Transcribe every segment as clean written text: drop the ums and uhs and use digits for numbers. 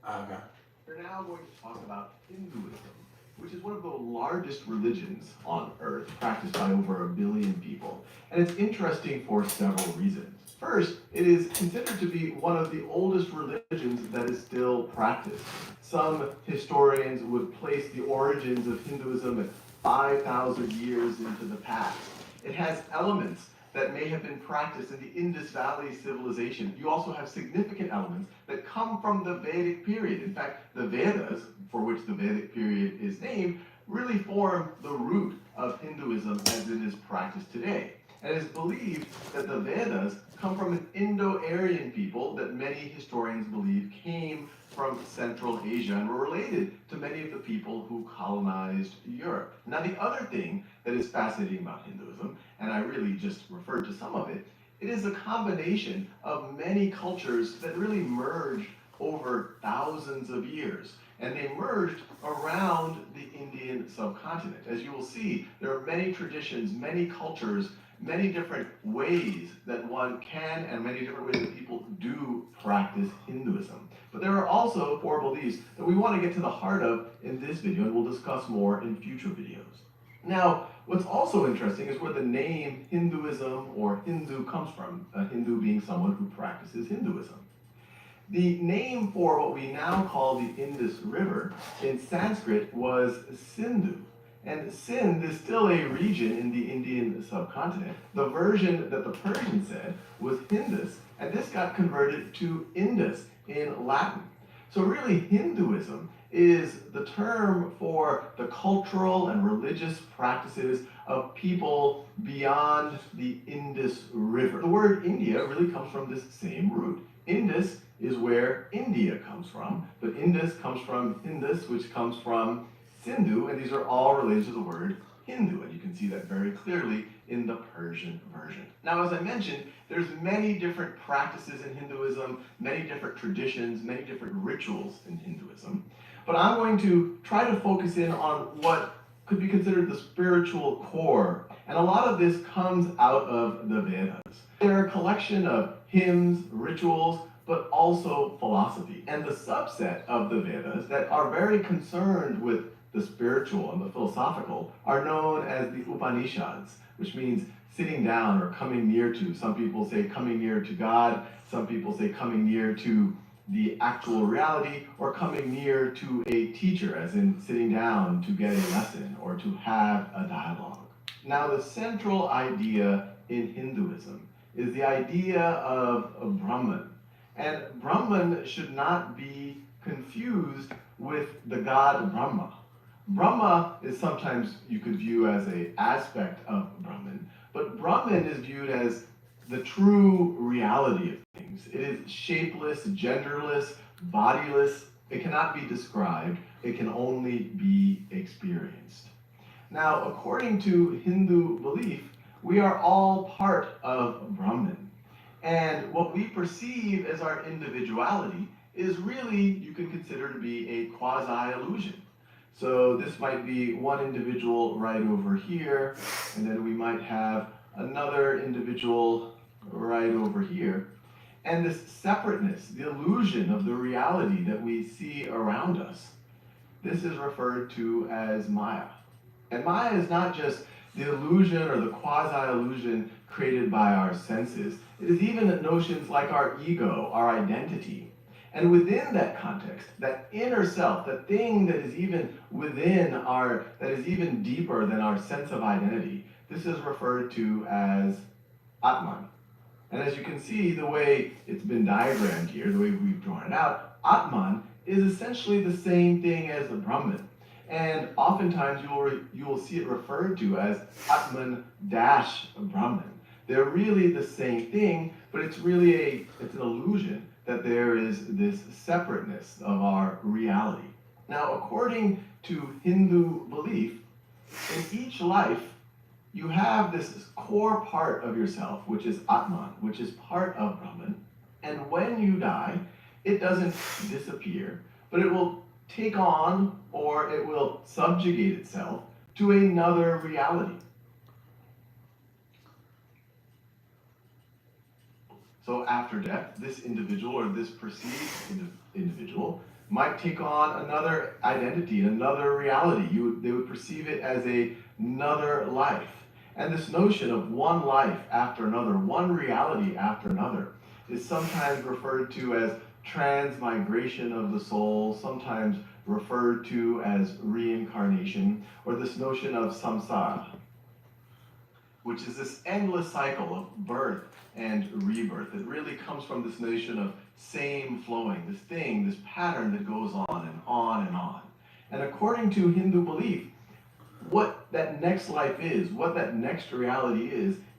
Okay. We're now going to talk about Hinduism, which is one of the largest religions on earth, practiced by over 1 billion people. And it's interesting for several reasons. First, it is considered to be one of the oldest religions that is still practiced. Some historians would place the origins of Hinduism at 5,000 years into the past. It has elements that may have been practiced in the Indus Valley civilization. You also have significant elements that come from the Vedic period. In fact, the Vedas, for which the Vedic period is named, really form the root of Hinduism as it is practiced today. And it is believed that the Vedas come from an Indo-Aryan people that many historians believe came from Central Asia and were related to many of the people who colonized Europe. Now, the other thing that is fascinating about Hinduism, and I really just referred to some of it, it is a combination of many cultures that really merged over thousands of years. And they merged around the Indian subcontinent. As you will see, there are many traditions, many cultures, many different ways that one can, and many different ways that people do practice Hinduism. But there are also core beliefs that we want to get to the heart of in this video, and we'll discuss more in future videos. Now, what's also interesting is where the name Hinduism or Hindu comes from, a Hindu being someone who practices Hinduism. The name for what we now call the Indus River in Sanskrit was Sindhu. And Sindh is still a region in the Indian subcontinent. The version that the Persian said was Hindus, and this got converted to Indus in Latin. So really, Hinduism is the term for the cultural and religious practices of people beyond the Indus River. The word India really comes from this same root. Indus is where India comes from, but Indus comes from Indus, which comes from Sindhu, and these are all related to the word Hindu, and you can see that very clearly in the Persian version. Now, as I mentioned, there's many different practices in Hinduism, many different traditions, many different rituals in Hinduism, but I'm going to try to focus in on what could be considered the spiritual core, and a lot of this comes out of the Vedas. They're a collection of hymns, rituals, but also philosophy. And the subset of the Vedas that are very concerned with the spiritual and the philosophical are known as the Upanishads, which means sitting down or coming near to. Some people say coming near to God, some people say coming near to the actual reality, or coming near to a teacher, as in sitting down to get a lesson or to have a dialogue. Now, the central idea in Hinduism is the idea of Brahman. And Brahman should not be confused with the god Brahma. Brahma is sometimes you could view as an aspect of Brahman, but Brahman is viewed as the true reality of things. It is shapeless, genderless, bodiless. It cannot be described. It can only be experienced. Now, according to Hindu belief, we are all part of Brahman. And what we perceive as our individuality is really, you can consider to be a quasi-illusion. So this might be one individual right over here, and then we might have another individual right over here. And this separateness, the illusion of the reality that we see around us, this is referred to as Maya. And Maya is not just the illusion or the quasi-illusion created by our senses. It is even notions like our ego, our identity. And within that context, that inner self, that thing that is even within our, that is even deeper than our sense of identity, this is referred to as Atman. And as you can see, the way it's been diagrammed here, the way we've drawn it out, Atman is essentially the same thing as the Brahman. And oftentimes you will see it referred to as Atman dash Brahman. They're really the same thing, but it's really it's an illusion that there is this separateness of our reality. Now, according to Hindu belief, in each life, you have this core part of yourself, which is Atman, which is part of Brahman. And when you die, it doesn't disappear, but it will take on or it will subjugate itself to another reality. So after death, this individual or this perceived individual might take on another identity, another reality. They would perceive it as another life. And this notion of one life after another, one reality after another, is sometimes referred to as transmigration of the soul, sometimes referred to as reincarnation, or this notion of samsara, which is this endless cycle of birth and rebirth. It really comes from this notion of same flowing, this thing, this pattern that goes on and on and on. And according to Hindu belief, what that next life is, what that next reality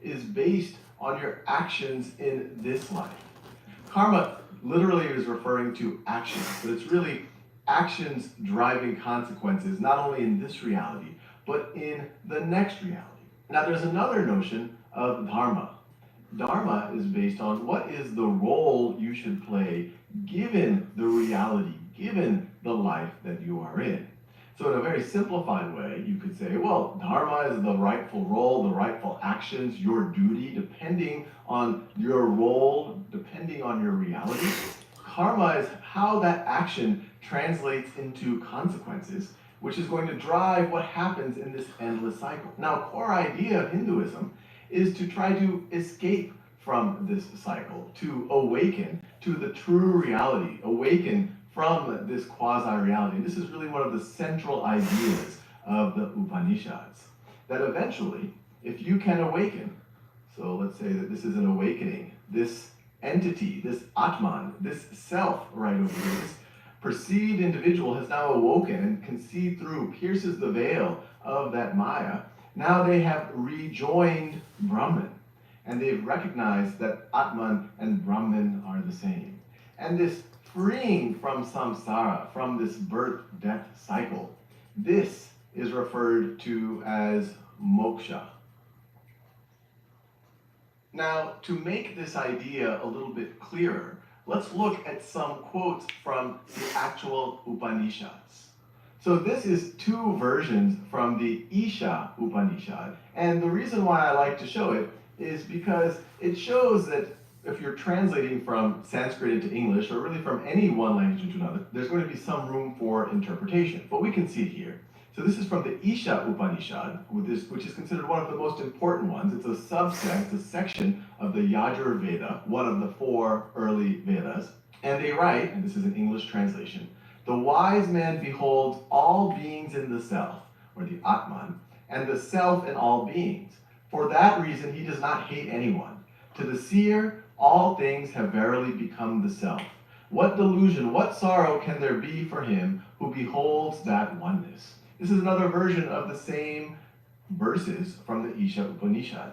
is based on your actions in this life. Karma literally is referring to actions, but it's really actions driving consequences, not only in this reality, but in the next reality. Now, there's another notion of dharma. Dharma is based on what is the role you should play given the reality, given the life that you are in. So in a very simplified way, you could say, well, dharma is the rightful role, the rightful actions, your duty, depending on your role, depending on your reality. Karma is how that action translates into consequences, which is going to drive what happens in this endless cycle. Now, a core idea of Hinduism is to try to escape from this cycle, to awaken to the true reality, awaken from this quasi-reality. This is really one of the central ideas of the Upanishads, that eventually, if you can awaken, so let's say that this is an awakening, this entity, this Atman, this self right over here, this perceived individual has now awoken and can see through, pierces the veil of that Maya. Now they have rejoined Brahman, and they've recognized that Atman and Brahman are the same. And this freeing from samsara, from this birth-death cycle, this is referred to as moksha. Now, to make this idea a little bit clearer, let's look at some quotes from the actual Upanishads. So this is two versions from the Isha Upanishad, and the reason why I like to show it is because it shows that if you're translating from Sanskrit into English, or really from any one language into another, there's going to be some room for interpretation, but we can see it here. So this is from the Isha Upanishad, which is considered one of the most important ones. It's a subset, it's a section of the Yajur Veda, one of the 4 early Vedas. And they write, and this is an English translation, the wise man beholds all beings in the self, or the Atman, and the self in all beings. For that reason, he does not hate anyone. To the seer, all things have verily become the self. What delusion, what sorrow can there be for him who beholds that oneness? This is another version of the same verses from the Isha Upanishad.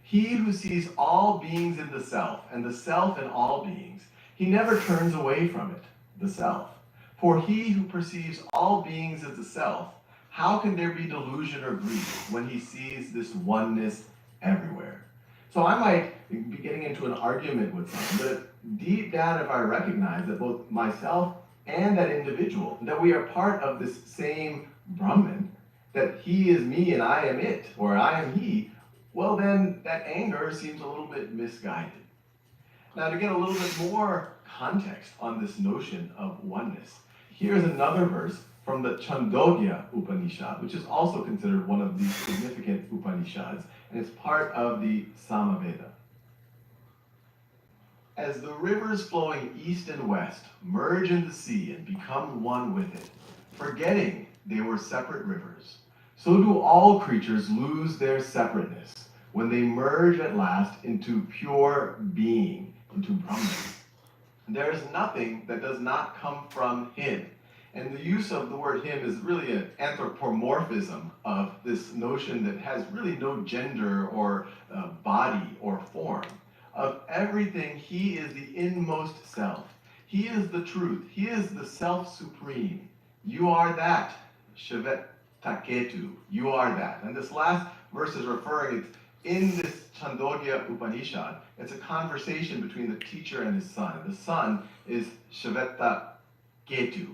He who sees all beings in the self, and the self in all beings, he never turns away from it, the self. For he who perceives all beings as the self, how can there be delusion or grief when he sees this oneness everywhere? So I might be getting into an argument with someone, but deep down, if I recognize that both myself and that individual, that we are part of this same Brahman, that he is me and I am it, or I am he, well then that anger seems a little bit misguided. Now, to get a little bit more context on this notion of oneness, here's another verse from the Chandogya Upanishad, which is also considered one of the significant Upanishads, and it's part of the Samaveda. As the rivers flowing east and west merge in the sea and become one with it, forgetting they were separate rivers, so do all creatures lose their separateness when they merge at last into pure being, into Brahman. There is nothing that does not come from him. And the use of the word him is really an anthropomorphism of this notion that has really no gender or body or form. Of everything, he is the inmost self. He is the truth. He is the self supreme. You are that. Shivet Taketu. You are that. And this last verse is referring, it's in this Chandogya Upanishad, it's a conversation between the teacher and his son. And the son is Shveta Ketu.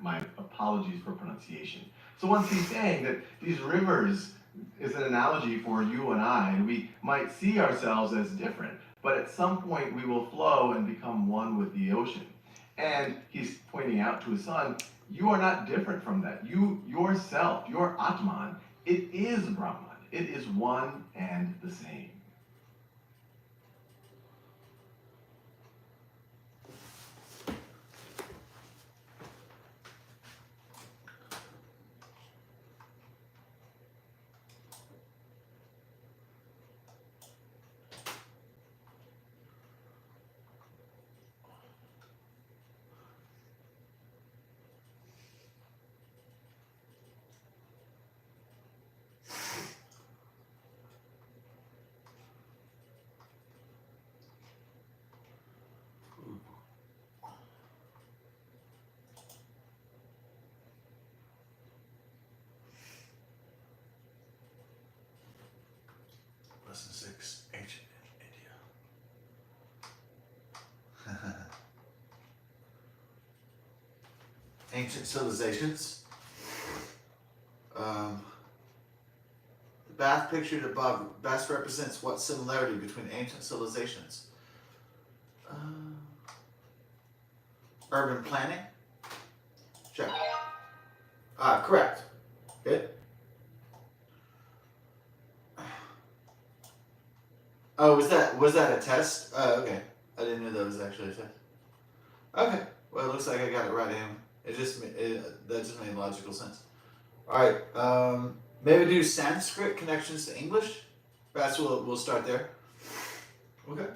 My apologies for pronunciation. So once he's saying that these rivers is an analogy for you and I, and we might see ourselves as different, but at some point we will flow and become one with the ocean. And he's pointing out to his son, you are not different from that. You, yourself, your Atman, it is Brahman. It is one and the same. Lesson 6, Ancient India. Ancient civilizations. The bath pictured above best represents what similarity between ancient civilizations? Urban planning? Check. Correct. Good. Oh, was that a test? Oh, okay. I didn't know that was actually a test. Okay. Well, it looks like I got it right anyway. That just made logical sense. All right. Maybe do Sanskrit connections to English. Perhaps we'll start there. Okay.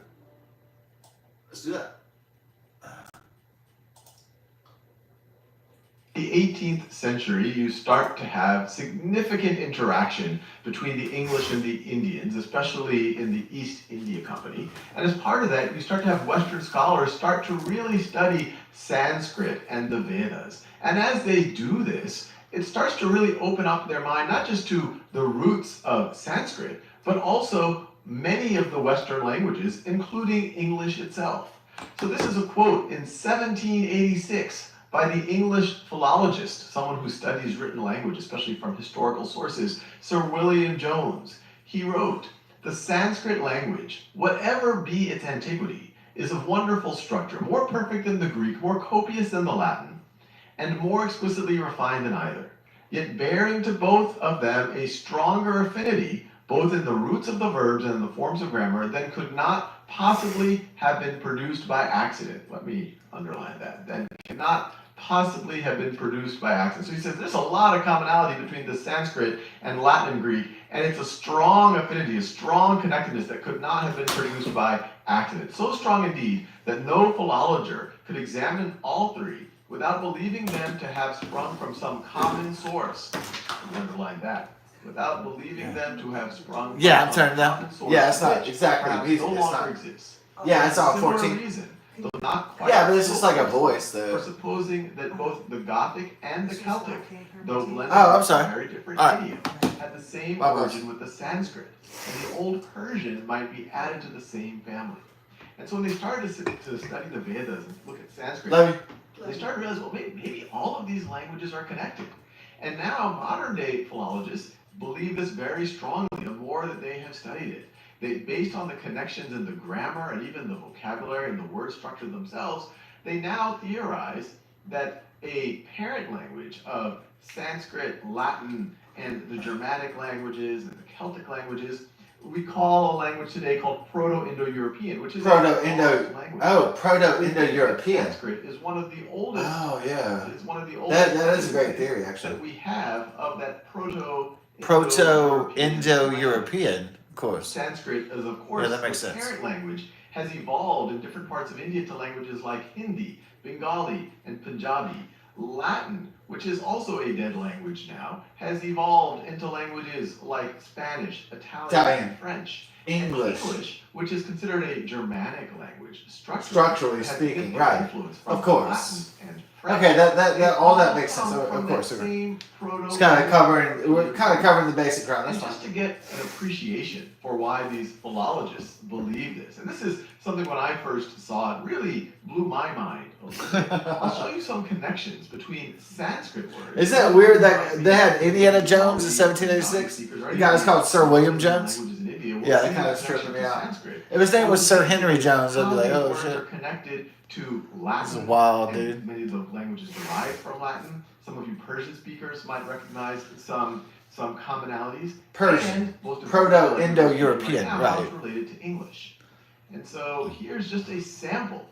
Let's do that. The 18th century, you start to have significant interaction between the English and the Indians, especially in the East India Company. And as part of that, you start to have Western scholars start to really study Sanskrit and the Vedas. And as they do this, it starts to really open up their mind, not just to the roots of Sanskrit, but also many of the Western languages, including English itself. So this is a quote in 1786 by the English philologist, someone who studies written language, especially from historical sources, Sir William Jones. He wrote, "The Sanskrit language, whatever be its antiquity, is of wonderful structure, more perfect than the Greek, more copious than the Latin, and more exquisitely refined than either, yet bearing to both of them a stronger affinity, both in the roots of the verbs and in the forms of grammar, than could not possibly have been produced by accident." Let me underline that. Then cannot possibly have been produced by accident. So he says there's a lot of commonality between the Sanskrit and Latin and Greek, and it's a strong affinity, a strong connectedness that could not have been produced by accident. So strong indeed that no philologer could examine all three without believing them to have sprung from some common source. Underline that. Without believing them to have sprung from I'm some turning common down. source. Yeah, it's not which exactly perhaps reason. no It's longer not. exists. Yeah, it's all Similar 14. reason, though not quite Yeah, but it's just so like a close, voice, for though. supposing that both the Gothic and the Celtic, though blended Oh, I'm with sorry. very different All right. idioms, had the same My bad. origin with the Sanskrit, and the Old Persian might be added to the same family. And so when they started to study the Vedas and look at Sanskrit, Love you. they started to realize, well, maybe all of these languages are connected. And now modern day philologists believe this very strongly the more that they have studied it. Based on the connections in the grammar and even the vocabulary and the word structure themselves, they now theorize that a parent language of Sanskrit, Latin, and the Germanic languages and the Celtic languages, we call a language today called Proto-Indo-European, which is a lost language. Proto-Indo-European. Sanskrit is one of the oldest. Oh, yeah. It's one of the oldest. That is a great theory, actually. That we have of that Proto-Indo-European, of course. Sanskrit is, of course, Yeah, that makes the sense. parent language, has evolved in different parts of India to languages like Hindi, Bengali, and Punjabi. Latin, which is also a dead language now, has evolved into languages like Spanish, Italian, and French. English. And English, which is considered a Germanic language, Structurally has speaking, big right. influence from Of course. Latin and French. Okay, that all that makes sense. Come Of from course. that same It's kind of covering. We're kind of covering the basic ground. And That's just fine. to get an appreciation for why these philologists believe this, and this is something when I first saw it really blew my mind. I'll show you some connections between Sanskrit words. Isn't that weird that they had Indiana Jones in 1786? The guy's called Sir William Jones. Languages in India. Yeah, that see kind of connection tripping me to out. Sanskrit. If his name And was we Sir see Henry Jones, I'd how be like, these oh words shit. are connected to This is Latin. wild, And dude. many of the languages derive from Latin. Some of you Persian speakers might recognize some commonalities. Persian. And most Proto-Indo-European, right now, right. how it's related to English. And so here's just a sample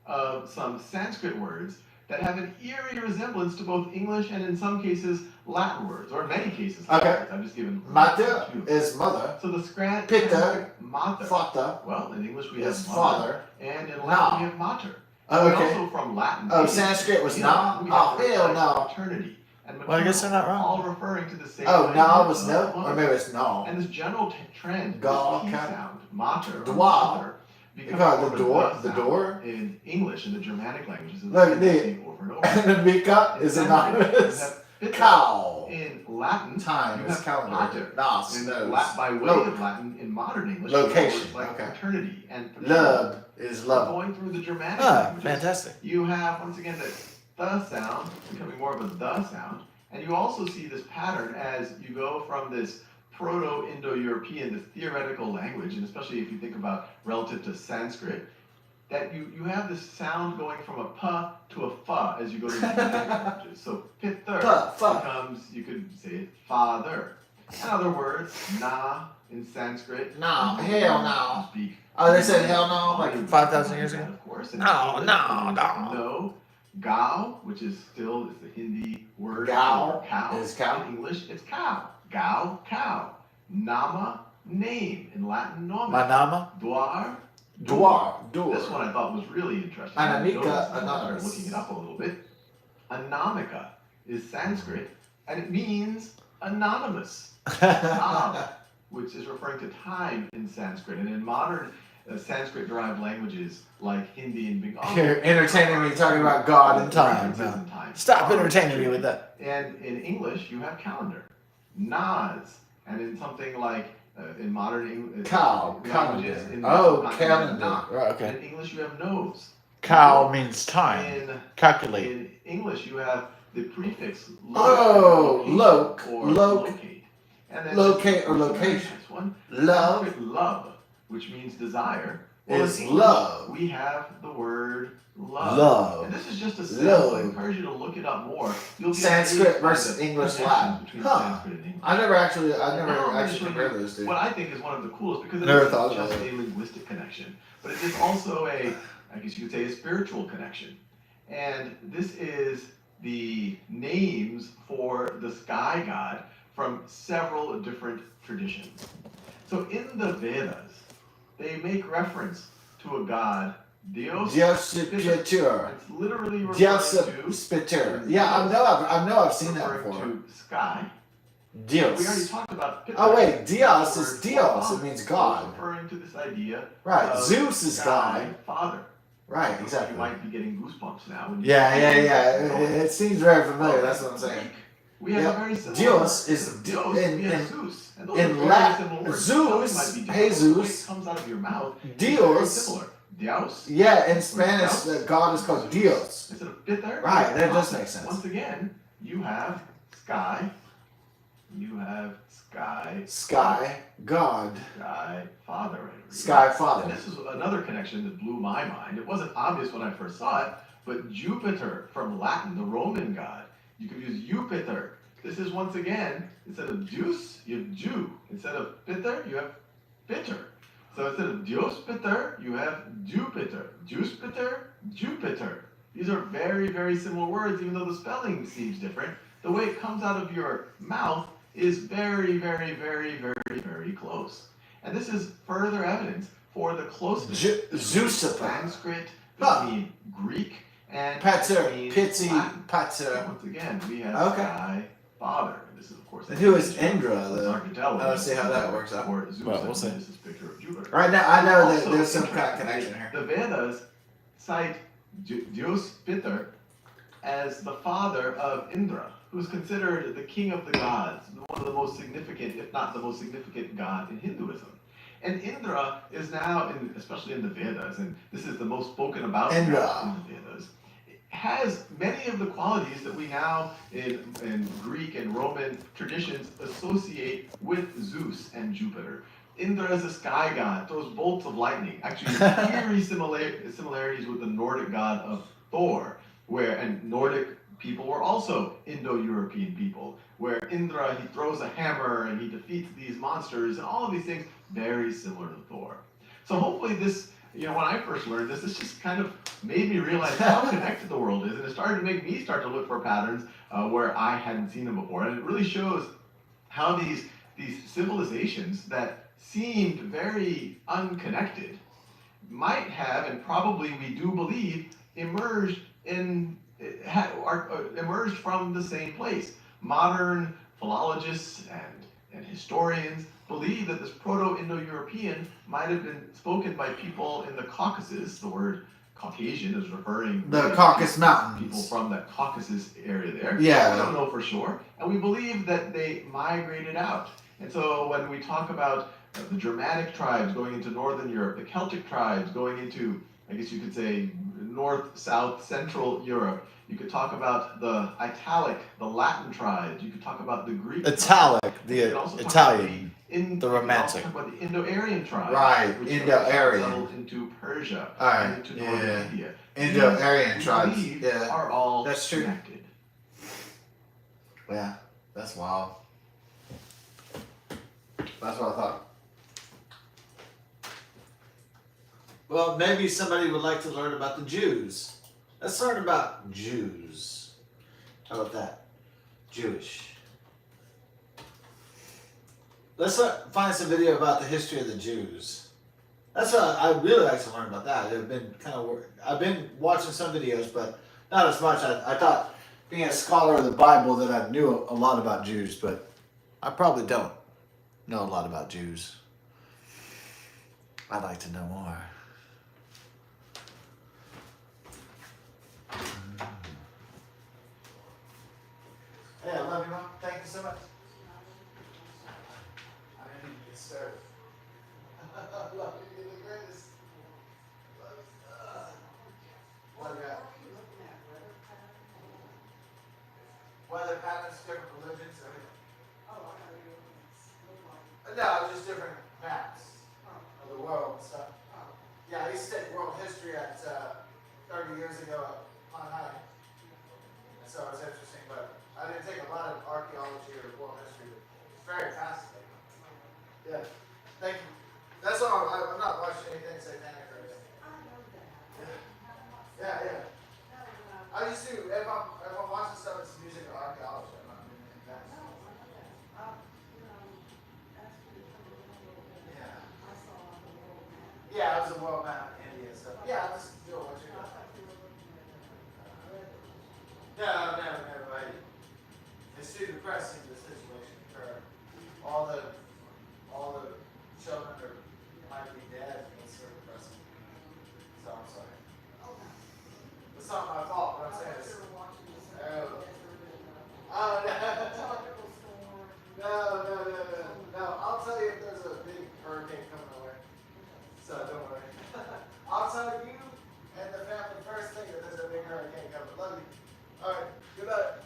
of some Sanskrit words that have an eerie resemblance to both English and in some cases Latin words, or in many cases Latin Okay. words. I've just given Mater two. is mother. So the Pitta, Sanskrit mater. Father Well, in English we is have mother, father. and in Latin Na. we have mater. Oh, And okay. also from Latin. Oh, English, Sanskrit was you know, na? we Oh, have words hell like no. maternity and maternal, Well, I guess they're not wrong. all referring to the same Oh, idea na was of no? mother. Or maybe it's no. And this general trend, Ga, this T ka- sound, mater, or Dwa. mother, becomes call it more the of a door- the the sound door? in English, in the Germanic languages. Look, that we see over and over. And the Mika In is Sanskrit, you anonymous. have pitta. Cow. In Latin, Time you is have calendar. pater. Nos, In nose. by way Lope. of Latin, in modern English, Location, words like okay. paternity and paternal. Love is love. Going through the Germanic Ah, languages, fantastic. you have, once again, the sound becoming more of a the sound. And you also see this pattern as you go from this Proto-Indo-European, this theoretical language, and especially if you think about relative to Sanskrit, that you have this sound going from a pa to a fa as you go to the Germanic languages. So pither becomes, you could say it, father. In other words, na in Sanskrit. No, hell no. Speak. Oh, they said hell no like 5,000 years ago? Of course. No, English, no, it is no. No. Gao, which is still is the Hindi word Gao for cow. is cow. In English, it's cow. Gao, cow. Nama, name. In Latin, nomen. Manama? Dwar, Door. Door. This one I thought was really interesting. Anamika, I noticed, I started anonymous. looking it up a little bit. Anamika is Sanskrit, and it means anonymous. Which is referring to time in Sanskrit. And in modern Sanskrit-derived languages like Hindi and Bengali, You're entertaining me talking about God and time. references No. in time Stop are entertaining me restricted. with that. And in English, you have calendar, Nas, and in something like in modern Cow, languages, calendar. in Oh, sometimes calendar. not. Right, And okay. in English, you have nose. Cow means time. In Calculate. in English, you have the prefix Oh, loc, or loc, locate. And then locate or this is a very location. nice one. Love Sanskrit love, which means desire. is in English, love. We have the word love. Love. And this is just a sample. Love. I encourage you to look it up more. You'll get Sanskrit amazed by versus the English connections Latin. between Huh. Sanskrit and English. I've never Now actually I'm gonna show compared you those two. what I think is one of the coolest, because it Never isn't thought just about a linguistic connection, but it is also I guess you could say, a spiritual connection. And this is the names for the sky god from several different traditions. So in the Vedas, they make reference to a god, Dios. Dios Spitter. It's literally referring Dios to Spitter. Yeah, I know I've seen that referring before. to sky. We already Dios. talked about Pitta. Oh wait, Dios The is word Dios. for It means father, God. referring to this idea Right. of Zeus is sky God. father. Right, You exactly. might be getting goosebumps now. When you Yeah. It seems very familiar. That's what I'm saying. Greek, we have Yeah. a very similar Dios word. is Dios, in- we have in- Zeus. And those in are very Latin, similar words. Zeus, Spelling might be different, but the way Jesus, it comes out of your mouth is very Dios. similar. Dios. Yeah, in Spanish, the God is called Dios. Instead of Pither. Right, that does make sense. Once again, you have sky. You have sky. Sky, God, Sky Father. Sky And Father. this is another connection that blew my mind. It wasn't obvious when I first saw it, but Jupiter from Latin, the Roman god, you could use Jupiter. This is once again, instead of Deus, you have Jew. Instead of Pither, you have Pitter. So instead of Dios Pitter, you have Jupiter. Jupiter, Jupiter. These are very, very similar words, even though the spelling seems different. The way it comes out of your mouth is very, very, very, very, very close. And this is further evidence for the closeness Zeus. Sanskrit Huh. between Greek and Pater, between Pitsy, Latin. Pater. Once again, we have Okay. Sky Father. This is, of course, And who is Indra, It's though? hard to tell. I don't see how that works out. Or Zeus, Well, we'll see. This is a picture of Jupiter. Right now, I know that Also, there's some kind of interestingly, connection here. The Vedas cite Dios Pitter as the father of Indra, who is considered the king of the gods, one of the most significant, if not the most significant god in Hinduism. And Indra is now, especially in the Vedas, and this is the most spoken about in Indra. the Vedas, has many of the qualities that we now in Greek and Roman traditions associate with Zeus and Jupiter. Indra is a sky god, throws bolts of lightning. Actually, eerie similarities with the Nordic god of Thor, and Nordic people were also Indo-European people, where Indra, he throws a hammer and he defeats these monsters, and all of these things very similar to Thor. So hopefully this, when I first learned this just kind of made me realize how connected the world is, and it started to make me start to look for patterns where I hadn't seen them before. And it really shows how these civilizations that seemed very unconnected might have, and probably we do believe, emerged from the same place. Modern philologists and historians believe that this Proto-Indo-European might have been spoken by people in the Caucasus. The word Caucasian is referring The to Caucasus Mountains. people from the Caucasus area there. Yeah. We don't know for sure, and we believe that they migrated out. And so when we talk about the Germanic tribes going into Northern Europe, the Celtic tribes going into, I guess you could say, North, South, Central Europe. You could talk about the Italic, the Latin tribes. You could talk about the Greek Italic, tribes. the You could also talk Italian, about the Romantic. talk about the Indo-Aryan tribes. Right, Which Indo-Aryan. settled into Persia, Alright, and into Northern India. Indo-Aryan These, tribes. we believe, Yeah, are all that's true. connected. Yeah, that's wild. That's what I thought. Well, maybe somebody would like to learn about the Jews. Let's learn about Jews. How about that? Jewish. Let's find some video about the history of the Jews. That's what I'd really like to learn about that. I've been watching some videos, but not as much. I thought, being a scholar of the Bible, that I knew a lot about Jews, but I probably don't know a lot about Jews. I'd like to know more. Hey, I love you, Mom. Thank you so much. I didn't even get started. I love you. You're the greatest. What do you got? Weather patterns, different religions, everything. No, just different maps of the world and stuff. Yeah, I used to take world history at 30 years ago at Pine High. And so it was interesting, but I didn't take a lot of archaeology or world history. It's very fascinating. Yeah, thank you. That's all. I'm not watching anything satanic or anything. Yeah. I used to, if I'm watching stuff, it's music or archaeology. I'm not doing anything else. Yeah, it was a world map in India and stuff. Yeah, I'll just do what you're doing. No. It's too depressing, the situation for all the children might be dead. It's so depressing. So I'm sorry. It's not my fault, but I'm saying it's. Oh no. I'll tell you if there's a big hurricane coming our way. So don't worry. I'll tell you and the family first thing that there's a big hurricane coming. Love you. All right. Good night.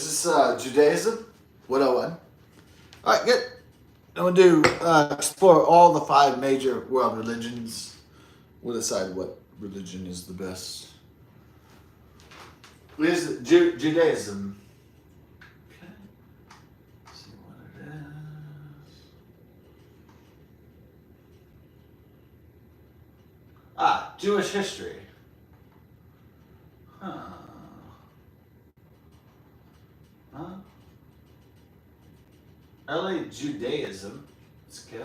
This is Judaism 101. All right, good. I'm going to do explore all the 5 major world religions. We'll decide what religion is the best. Here's Judaism. Okay. Let's see what it is. Jewish history. Huh. Early Judaism. Let's go.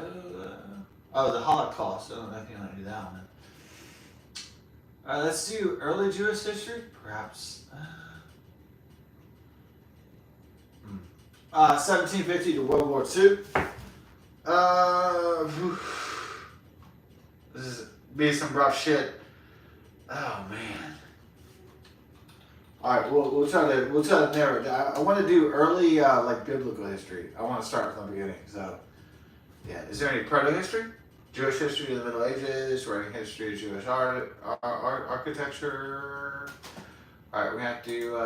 The Holocaust. I don't know if you want to do that one. Let's do early Jewish history, perhaps. 1750 to World War II. This is be some rough shit. Oh man. All right, we'll try to narrow it down. I want to do early like biblical history. I want to start from the beginning. So, yeah, is there any proto history? Jewish history of the Middle Ages, writing history of Jewish architecture. All right, we have to.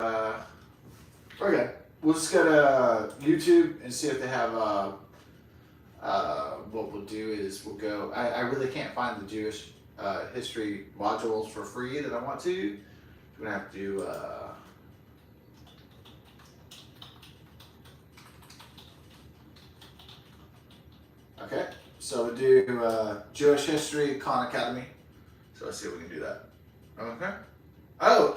Okay, we'll just go to YouTube and see if they have. What we'll do is we'll go. I really can't find the Jewish history modules for free that I want to. We're gonna have to do. Okay, so we'll do Jewish History Khan Academy. So let's see if we can do that. Okay. Oh,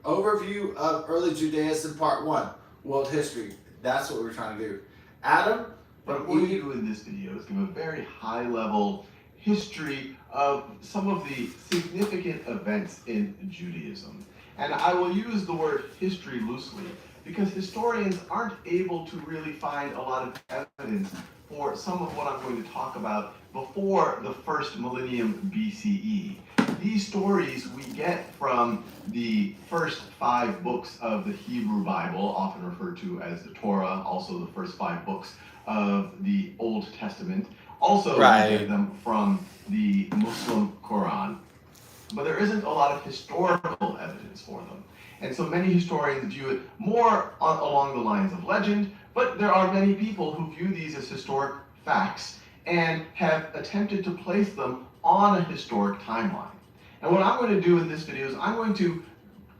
overview of early Judaism Part 1, World History. That's what we're trying to do. Adam, what we do in this video is give a very high-level history of some of the significant events in Judaism. And I will use the word history loosely because historians aren't able to really find a lot of evidence for some of what I'm going to talk about before the first millennium BCE. These stories we get from the first 5 books of the Hebrew Bible, often referred to as the Torah, also the first 5 books of the Old Testament. Also, we get them from the Muslim Quran. But there isn't a lot of historical evidence for them. And so many historians view it more along the lines of legend, but there are many people who view these as historic facts and have attempted to place them on a historic timeline. And what I'm going to do in this video is I'm going to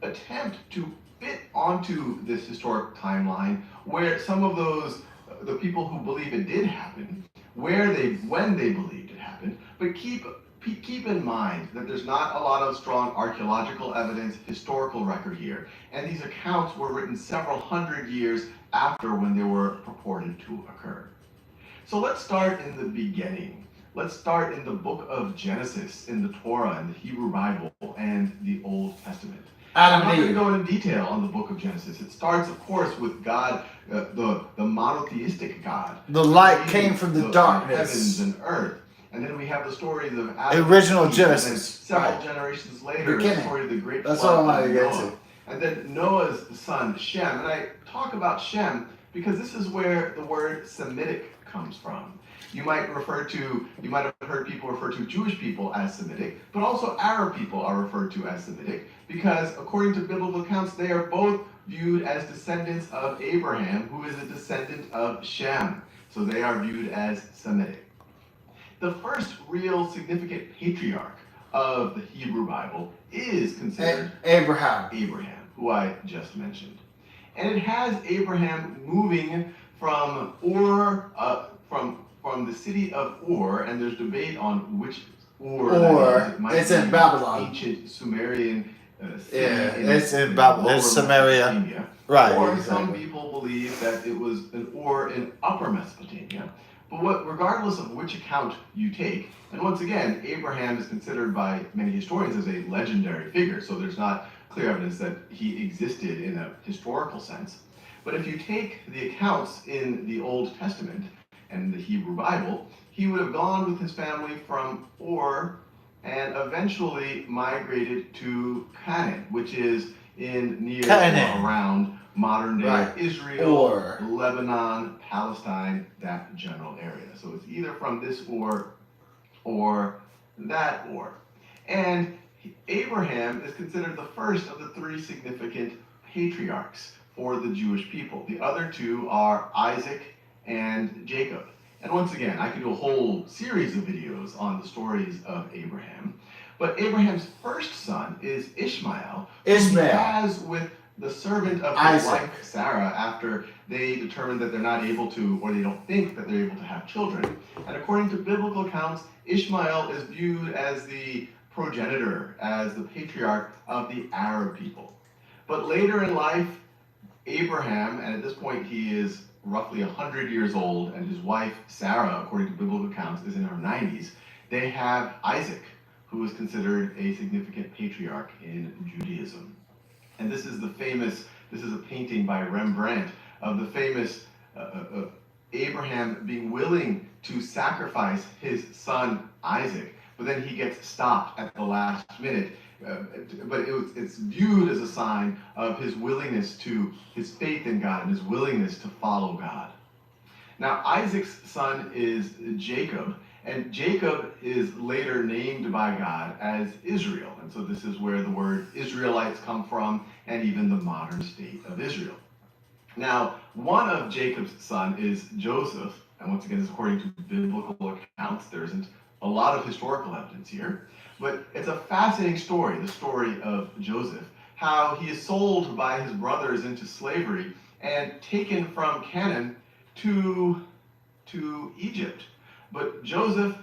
attempt to fit onto this historic timeline where some of those, the people who believe it did happen, when they believed it happened, but keep in mind that there's not a lot of strong archaeological evidence, historical record here, and these accounts were written several hundred years after when they were purported to occur. So let's start in the beginning. Let's start in the book of Genesis, in the Torah, and the Hebrew Bible, and the Old Testament. I'm not going to go into detail on the book of Genesis. It starts, of course, with God, the monotheistic God. The light came from the darkness. Heavens and earth. And then we have the stories of Adam original and Eve, Genesis. Several generations later, the story of the great flood. That's what I wanted to get to. And then Noah's son, Shem. And I talk about Shem because this is where the word Semitic comes from. You might have heard people refer to Jewish people as Semitic, but also Arab people are referred to as Semitic because according to biblical accounts, they are both viewed as descendants of Abraham, who is a descendant of Shem. So they are viewed as Semitic. The first real significant patriarch of the Hebrew Bible is considered Abraham, who I just mentioned. And it has Abraham moving from Ur, from the city of Ur, and there's debate on which Ur. It's in Babylon. Ancient Sumerian city. Yeah, it's in Babylon. It's Samaria. Right. Or some people believe that it was an Ur in Upper Mesopotamia. But regardless of which account you take, and once again, Abraham is considered by many historians as a legendary figure, so there's not clear evidence that he existed in a historical sense. But if you take the accounts in the Old Testament and the Hebrew Bible, he would have gone with his family from Ur and eventually migrated to Canaan, which is near or around modern-day Israel, Lebanon, Palestine, that general area. So it's either from this Ur or that Ur. And Abraham is considered the first of the 3 significant patriarchs for the Jewish people. The other two are Isaac and Jacob. And once again, I could do a whole series of videos on the stories of Abraham. But Abraham's first son is Ishmael, who he has with the servant of his wife Sarah after they determine that they're not able to, or they don't think that they're able to have children. And according to biblical accounts, Ishmael is viewed as the progenitor, as the patriarch of the Arab people. But later in life, Abraham, and at this point he is roughly 100 years old, and his wife Sarah, according to biblical accounts, is in her 90s, they have Isaac, who is considered a significant patriarch in Judaism. And this is a painting by Rembrandt of the famous Abraham being willing to sacrifice his son Isaac, but then he gets stopped at the last minute. But it's viewed as a sign of his his faith in God and his willingness to follow God. Now, Isaac's son is Jacob, and Jacob is later named by God as Israel. And so this is where the word Israelites come from, and even the modern state of Israel. Now, one of Jacob's sons is Joseph, and once again, this is according to biblical accounts. There isn't a lot of historical evidence here, but it's a fascinating story, the story of Joseph, how he is sold by his brothers into slavery and taken from Canaan to Egypt. But Joseph,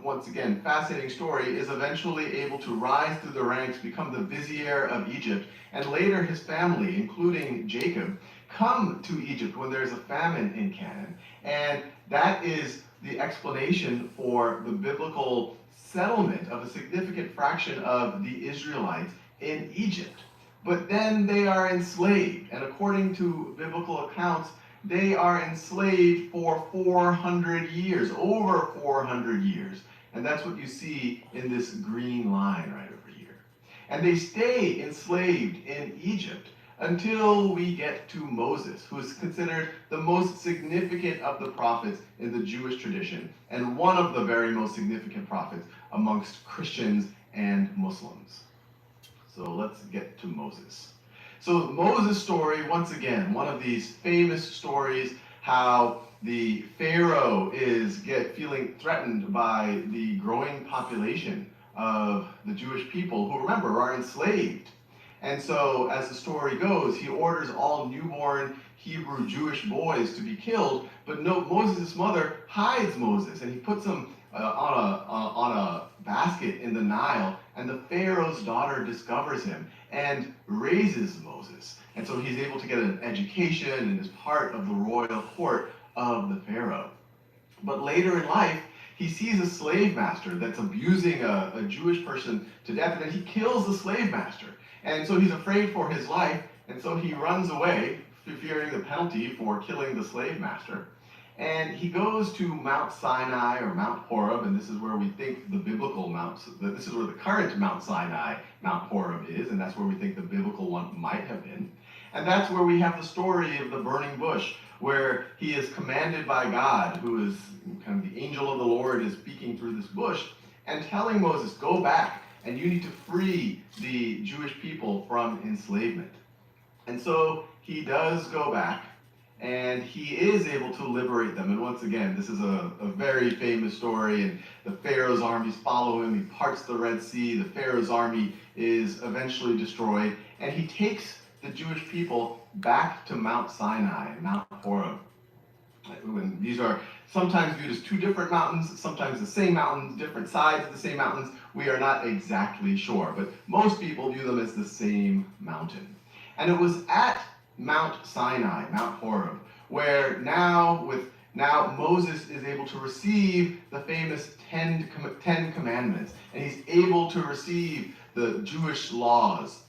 once again, fascinating story, is eventually able to rise through the ranks, become the vizier of Egypt, and later his family, including Jacob, come to Egypt when there's a famine in Canaan. And that is the explanation for the biblical settlement of a significant fraction of the Israelites in Egypt. But then they are enslaved, and according to biblical accounts, they are enslaved for 400 years, over 400 years. And that's what you see in this green line right over here. And they stay enslaved in Egypt until we get to Moses, who is considered the most significant of the prophets in the Jewish tradition, and one of the very most significant prophets amongst Christians and Muslims. So let's get to Moses. So Moses' story, once again, one of these famous stories, how the Pharaoh is feeling threatened by the growing population of the Jewish people, who, remember, are enslaved. And so, as the story goes, he orders all newborn Hebrew Jewish boys to be killed, but Moses' mother hides Moses, and he puts him on a basket in the Nile, and the Pharaoh's daughter discovers him and raises Moses. And so he's able to get an education and is part of the royal court of the Pharaoh. But later in life, he sees a slave master that's abusing a Jewish person to death, and then he kills the slave master. And so he's afraid for his life, and so he runs away, fearing the penalty for killing the slave master. And he goes to Mount Sinai, or Mount Horeb, and this is where we think the biblical this is where the current Mount Sinai, Mount Horeb is, and that's where we think the biblical one might have been. And that's where we have the story of the burning bush, where he is commanded by God, who is kind of the angel of the Lord, is speaking through this bush, and telling Moses, go back, and you need to free the Jewish people from enslavement. And so he does go back, and he is able to liberate them. And once again, this is a very famous story, and the Pharaoh's armies follow him. He parts the Red Sea. The Pharaoh's army is eventually destroyed, and he takes the Jewish people back to Mount Sinai, Mount Horeb. And these are sometimes viewed as two different mountains, sometimes the same mountains, different sides of the same mountains. We are not exactly sure, but most people view them as the same mountain. And it was at Mount Sinai, Mount Horeb, where now Moses is able to receive the famous Ten Commandments, and he's able to receive the Jewish laws.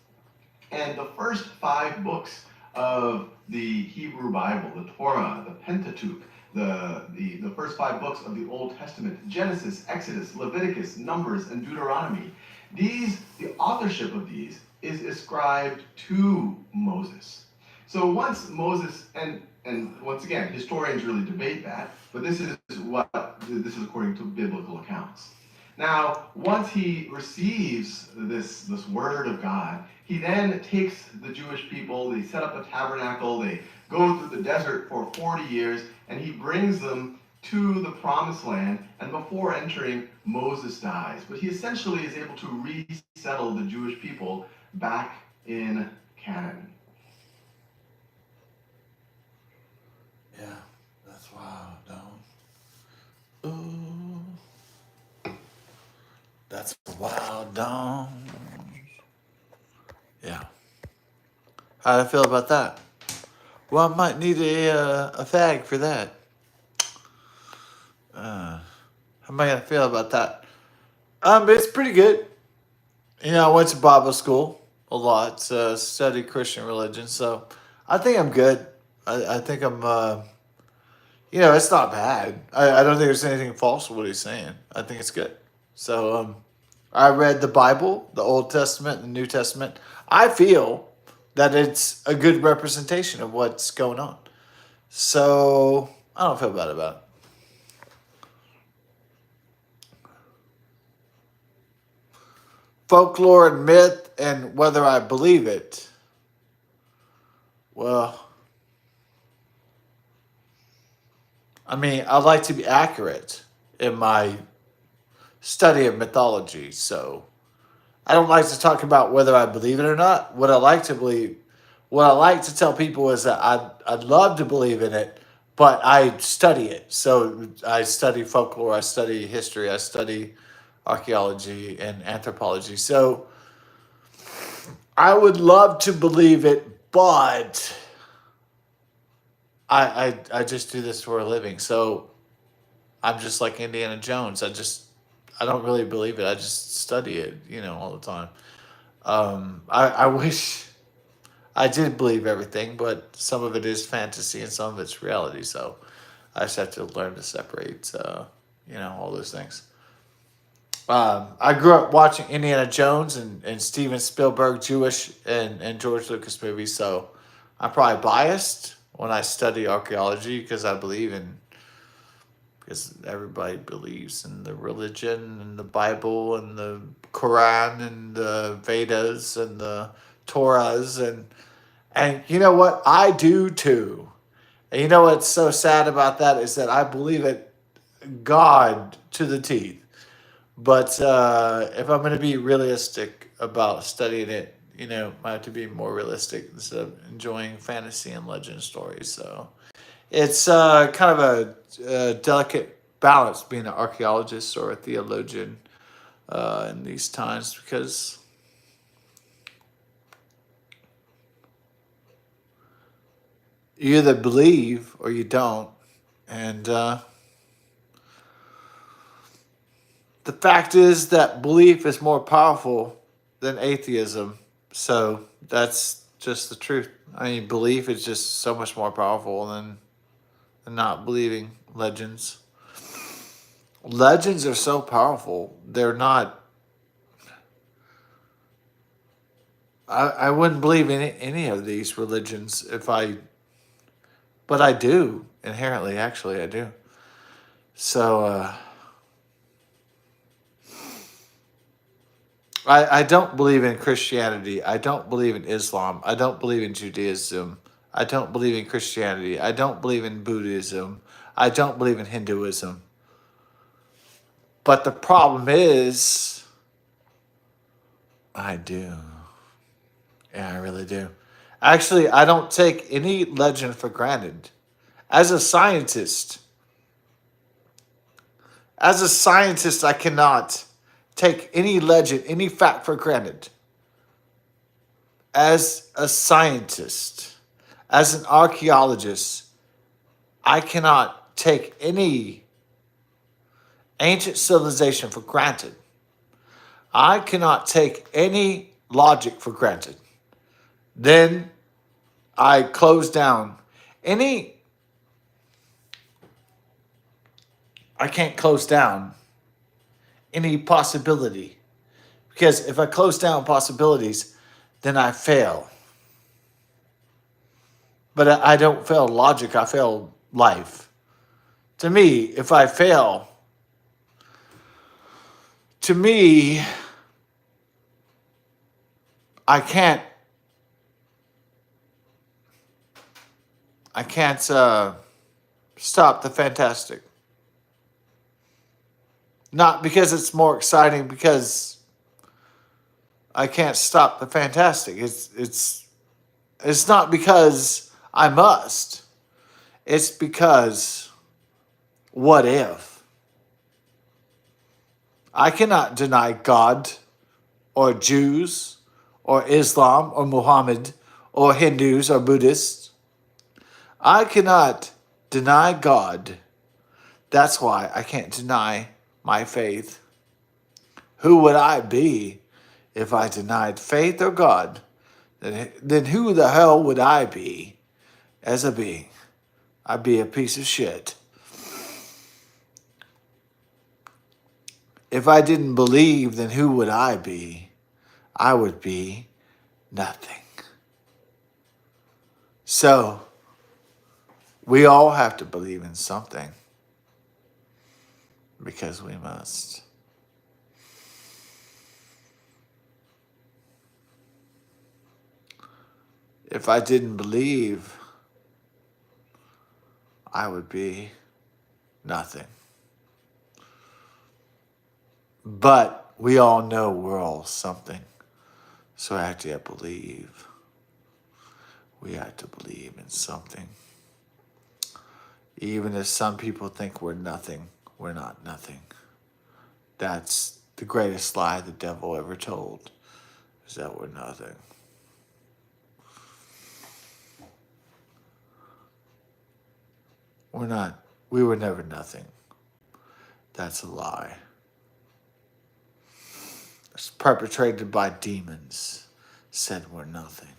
And the first 5 books of the Hebrew Bible, the Torah, the Pentateuch, the first 5 books of the Old Testament, Genesis, Exodus, Leviticus, Numbers, and Deuteronomy, the authorship of these is ascribed to Moses. So once Moses, and once again, historians really debate that, but this is according to biblical accounts. Now, once he receives this word of God, he then takes the Jewish people, they set up a tabernacle, they go through the desert for 40 years, and he brings them to the promised land. And before entering, Moses dies. But he essentially is able to resettle the Jewish people back in Canaan. Yeah, that's wild, don't. Ooh, that's wild, don't. Yeah. How do I feel about that? Well, I might need a fag for that. How am I gonna feel about that? It's pretty good. I went to Bible school a lot, studied Christian religion, so I think I'm good. I think I'm, it's not bad. I don't think there's anything false with what he's saying. I think it's good. So, I read the Bible, the Old Testament, and the New Testament. I feel that it's a good representation of what's going on. So, I don't feel bad about it. Folklore and myth and whether I believe it. Well, I mean, I like to be accurate in my study of mythology, so I don't like to talk about whether I believe it or not. What I like to tell people is that I'd love to believe in it, but I study it. So I study folklore, I study history, I study archaeology and anthropology. So I would love to believe it, but I just do this for a living. So I'm just like Indiana Jones. I don't really believe it. I just study it, all the time. I wish I did believe everything, but some of it is fantasy and some of it's reality. So I just have to learn to separate, all those things. I grew up watching Indiana Jones and Steven Spielberg Jewish and George Lucas movies, so I'm probably biased when I study archaeology because everybody believes in the religion and the Bible and the Quran and the Vedas and the Torahs and you know what? I do too. And you know what's so sad about that is that I believe it God to the teeth. But if I'm going to be realistic about studying it, I have to be more realistic instead of enjoying fantasy and legend stories. So it's kind of a delicate balance being an archaeologist or a theologian in these times because you either believe or you don't. And the fact is that belief is more powerful than atheism. So that's just the truth. I mean, belief is just so much more powerful than not believing legends. Legends are so powerful. They're not. I wouldn't believe in any of these religions but I do inherently. Actually, I do. So I don't believe in Christianity. I don't believe in Islam. I don't believe in Judaism. I don't believe in Christianity. I don't believe in Buddhism. I don't believe in Hinduism. But the problem is, I do. Yeah, I really do. Actually, I don't take any legend for granted. As a scientist, I cannot take any legend, any fact for granted. As a scientist, as an archaeologist, I cannot take any ancient civilization for granted. I cannot take any logic for granted. Then I close down any. I can't close down any possibility because if I close down possibilities, then I fail. But I don't fail logic, I fail life. To me, if I fail, to me, I can't stop the fantastic. Not because it's more exciting, because I can't stop the fantastic. It's not because I must. It's because what if? I cannot deny God or Jews or Islam or Muhammad or Hindus or Buddhists. I cannot deny God. That's why I can't deny my faith. Who would I be if I denied faith or God? Then who the hell would I be as a being? I'd be a piece of shit. If I didn't believe, then who would I be? I would be nothing. So, we all have to believe in something because we must. If I didn't believe, I would be nothing. But we all know we're all something. So I have to believe. We have to believe in something. Even if some people think we're nothing, we're not nothing. That's the greatest lie the devil ever told, is that we're nothing. We're not. We were never nothing. That's a lie. It's perpetrated by demons. Said we're nothing.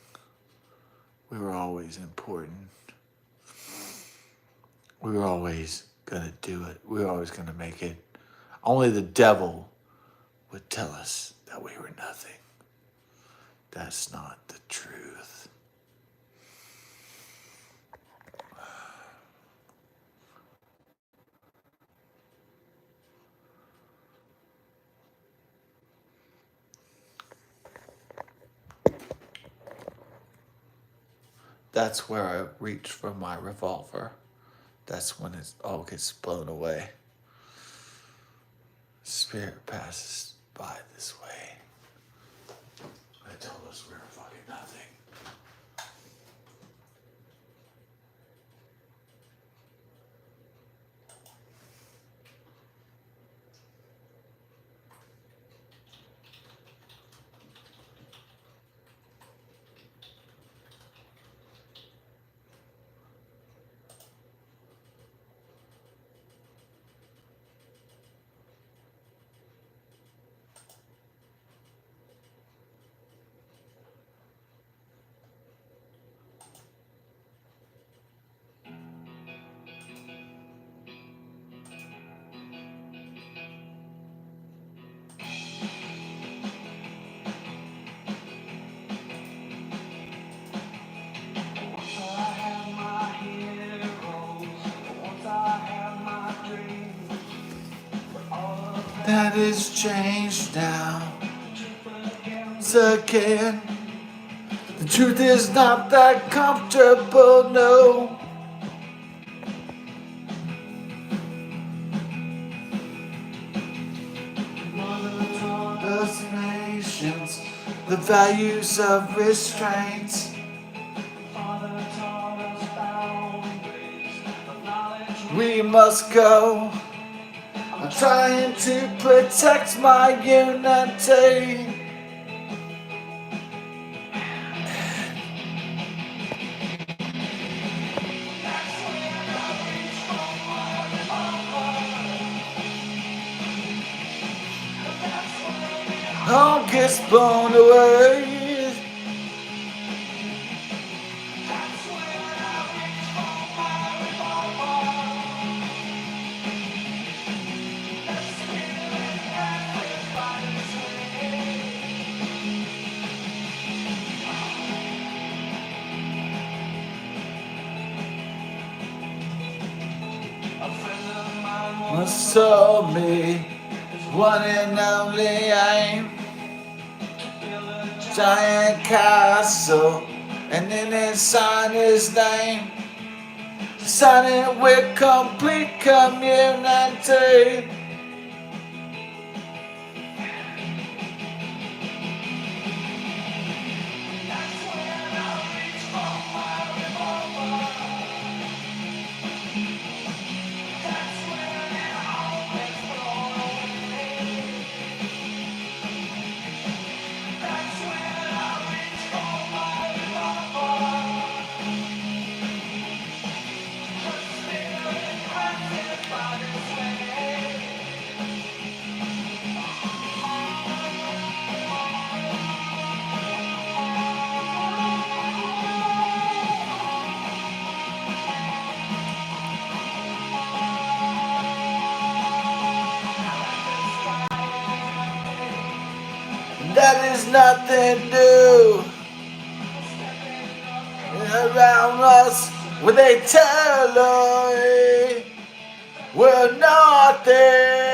We were always important. We were always going to do it. We were always going to make it. Only the devil would tell us that we were nothing. That's not the truth. That's where I reach for my revolver. That's when it all gets blown away. Spirit passes by this way. They told us we were fucking nothing. That is changed now. Once again, the truth is not that comfortable, no. Mother taught us nations the values of restraint. Father taught us boundaries of knowledge. We must go. I'm trying to protect my unity. All gets blown away. Once told me one and only aim. Giant castle, and then it's sign his name. Sign it with complete community. That is nothing new around us when they tell us we're nothing.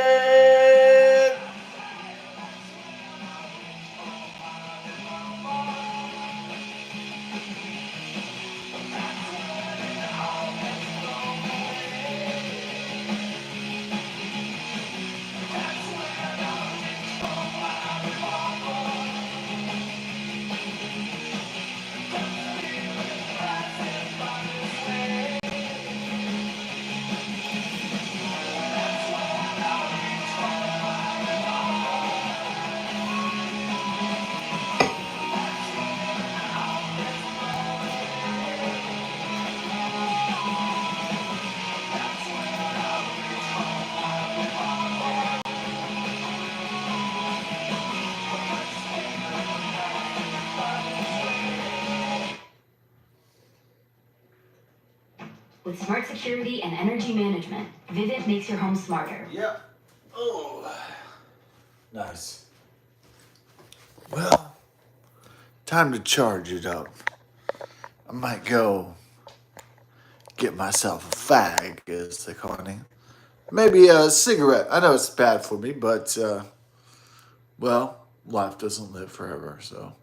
With smart security and energy management, Vivint makes your home smarter. Yep. Oh, nice. Well, time to charge it up. I might go get myself a fag, as they call it. Maybe a cigarette. I know it's bad for me, but, well, life doesn't live forever, so.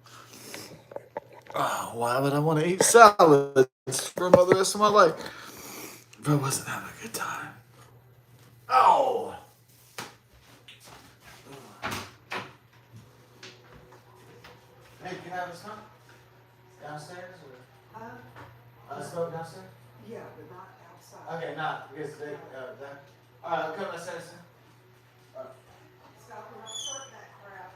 Oh, why would I want to eat salads for the rest of my life if I wasn't having a good time? Oh! Hey, can I have a smoke? Downstairs? Or smoke downstairs? Yeah, but not outside. Okay, not because they, alright, I'll come downstairs. Stop, we're not starting that crap.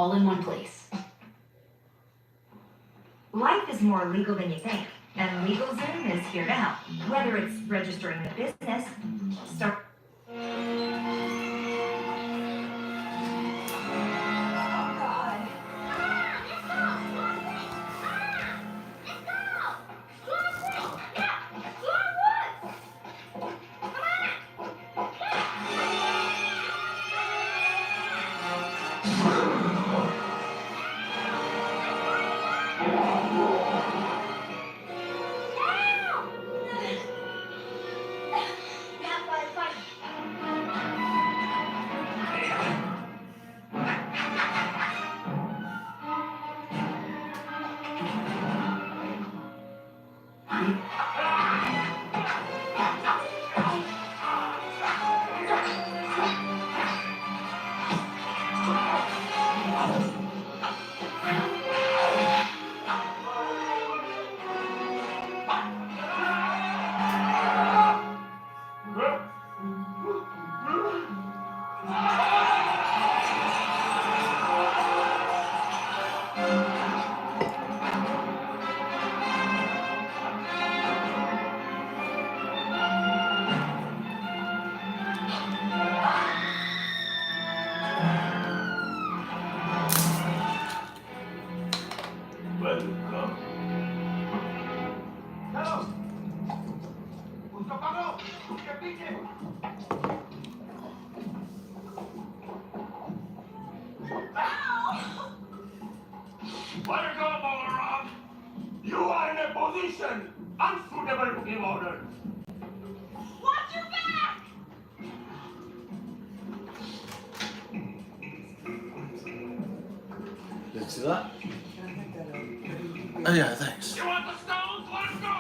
all in one place. Life is more legal than you think, and LegalZoom is here to help. Whether it's registering a business, start. Welcome. Hello. Gusto pa mo? Kapite. Where you go, Balaram? You are in a position unsuitable to give orders. Watch your back! Did you see that? Oh yeah, thanks. You want the stones? Let's go.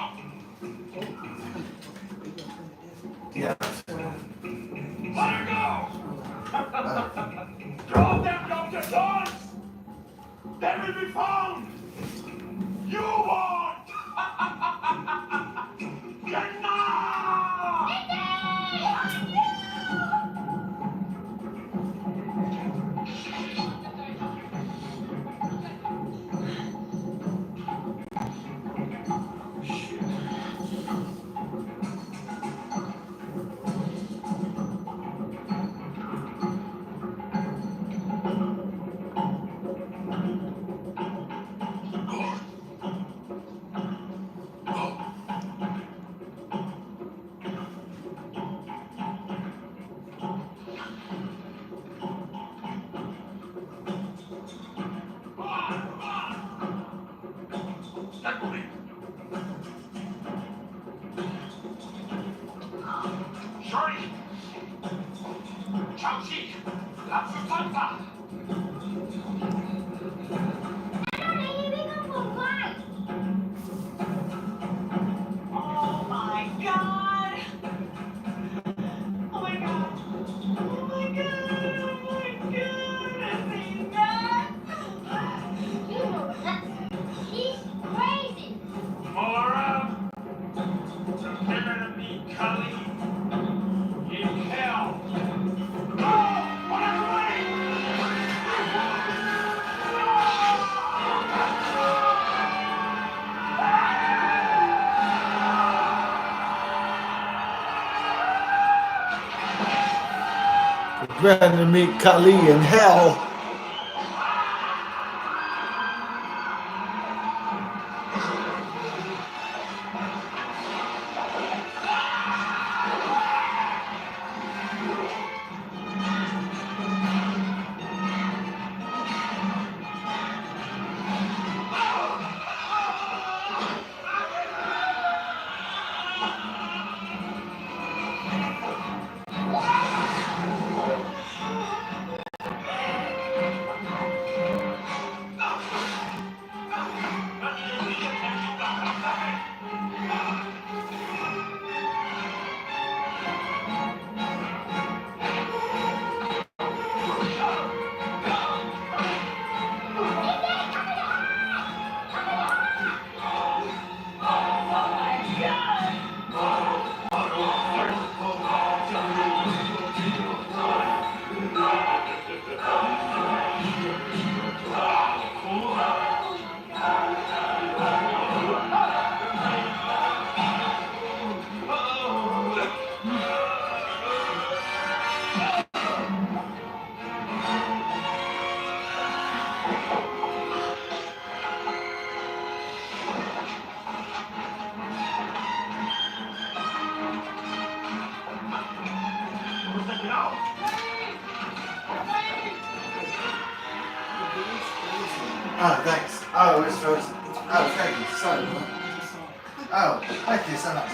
Yeah. Let her go. Throw them down the doors. They will be found. You won't. Get now. Shorty! Chauchi! Lapsutanza! Oh my god! Oh my god! Oh my god! Oh my god! Is he nuts? He's crazy. Mora! They're gonna be Kali in hell! Oh! Whatever way! We're going to meet Kali in hell. No. Oh, thanks. Oh, it's frozen. Oh, thank you so much. Oh, thank you so much.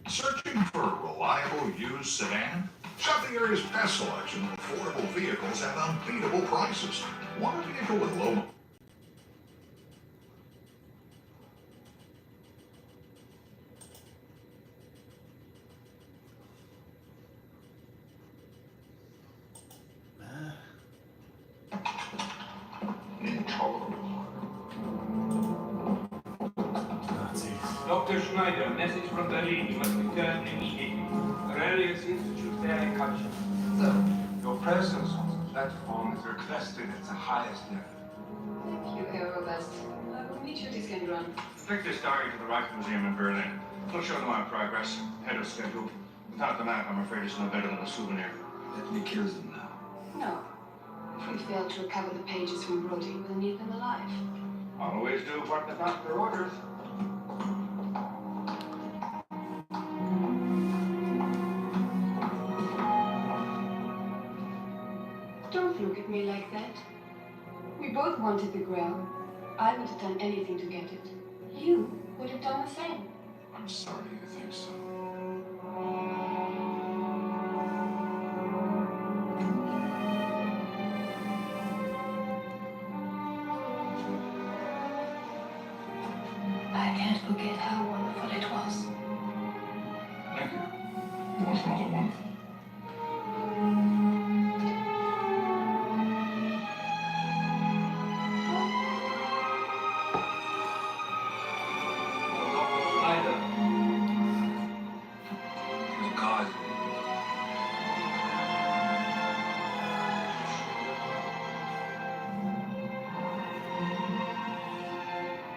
Searching for a reliable used sedan? Shop the area's best selection of affordable vehicles at unbeatable prices. Want a vehicle with low... Dr. Schneider, message from Berlin. You must return immediately. Aurelius Institute there in culture. Sir, your presence on the platform is requested at the highest level. Thank you, Herr Oberst. I will meet you at this can run. Take this diary to the Rifle Museum in Berlin. We'll show them our progress, ahead of schedule. Without the map, I'm afraid it's no better than a souvenir. Let me kill them now. No. If we fail to recover the pages from Brody, we'll need them alive. Always do what the doctor orders. Don't look at me like that. We both wanted the grail. I would have done anything to get it. You would have done the same. I'm sorry you think so. I can't forget how wonderful it was. Thank you. It was rather wonderful.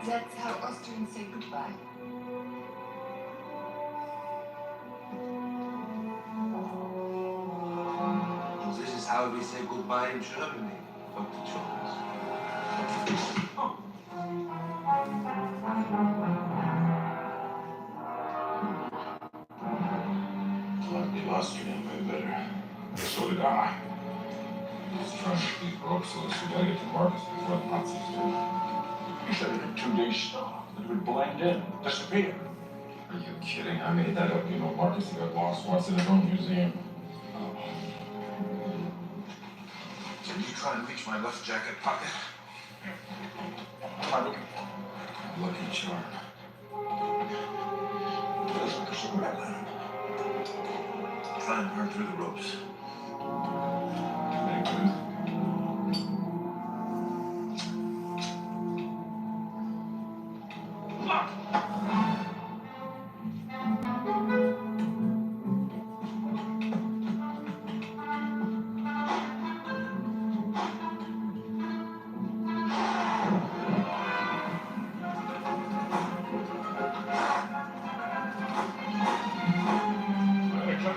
That's how Austrians say goodbye. And this is how we say goodbye in Germany, Dr. Jones. Austrian way better. So did I. He's trying to keep ropes so we gotta get to Marcus before the Nazis do. You said it in 2 days stop. That it would blend in, disappear. Are you kidding? I made that up. You know, Marcus got lost once in his own museum. Oh. Can you try and reach my left jacket pocket? What am I looking for? Lucky charm. Feels like a cigarette lamp. Try and burn through the ropes. Thank you.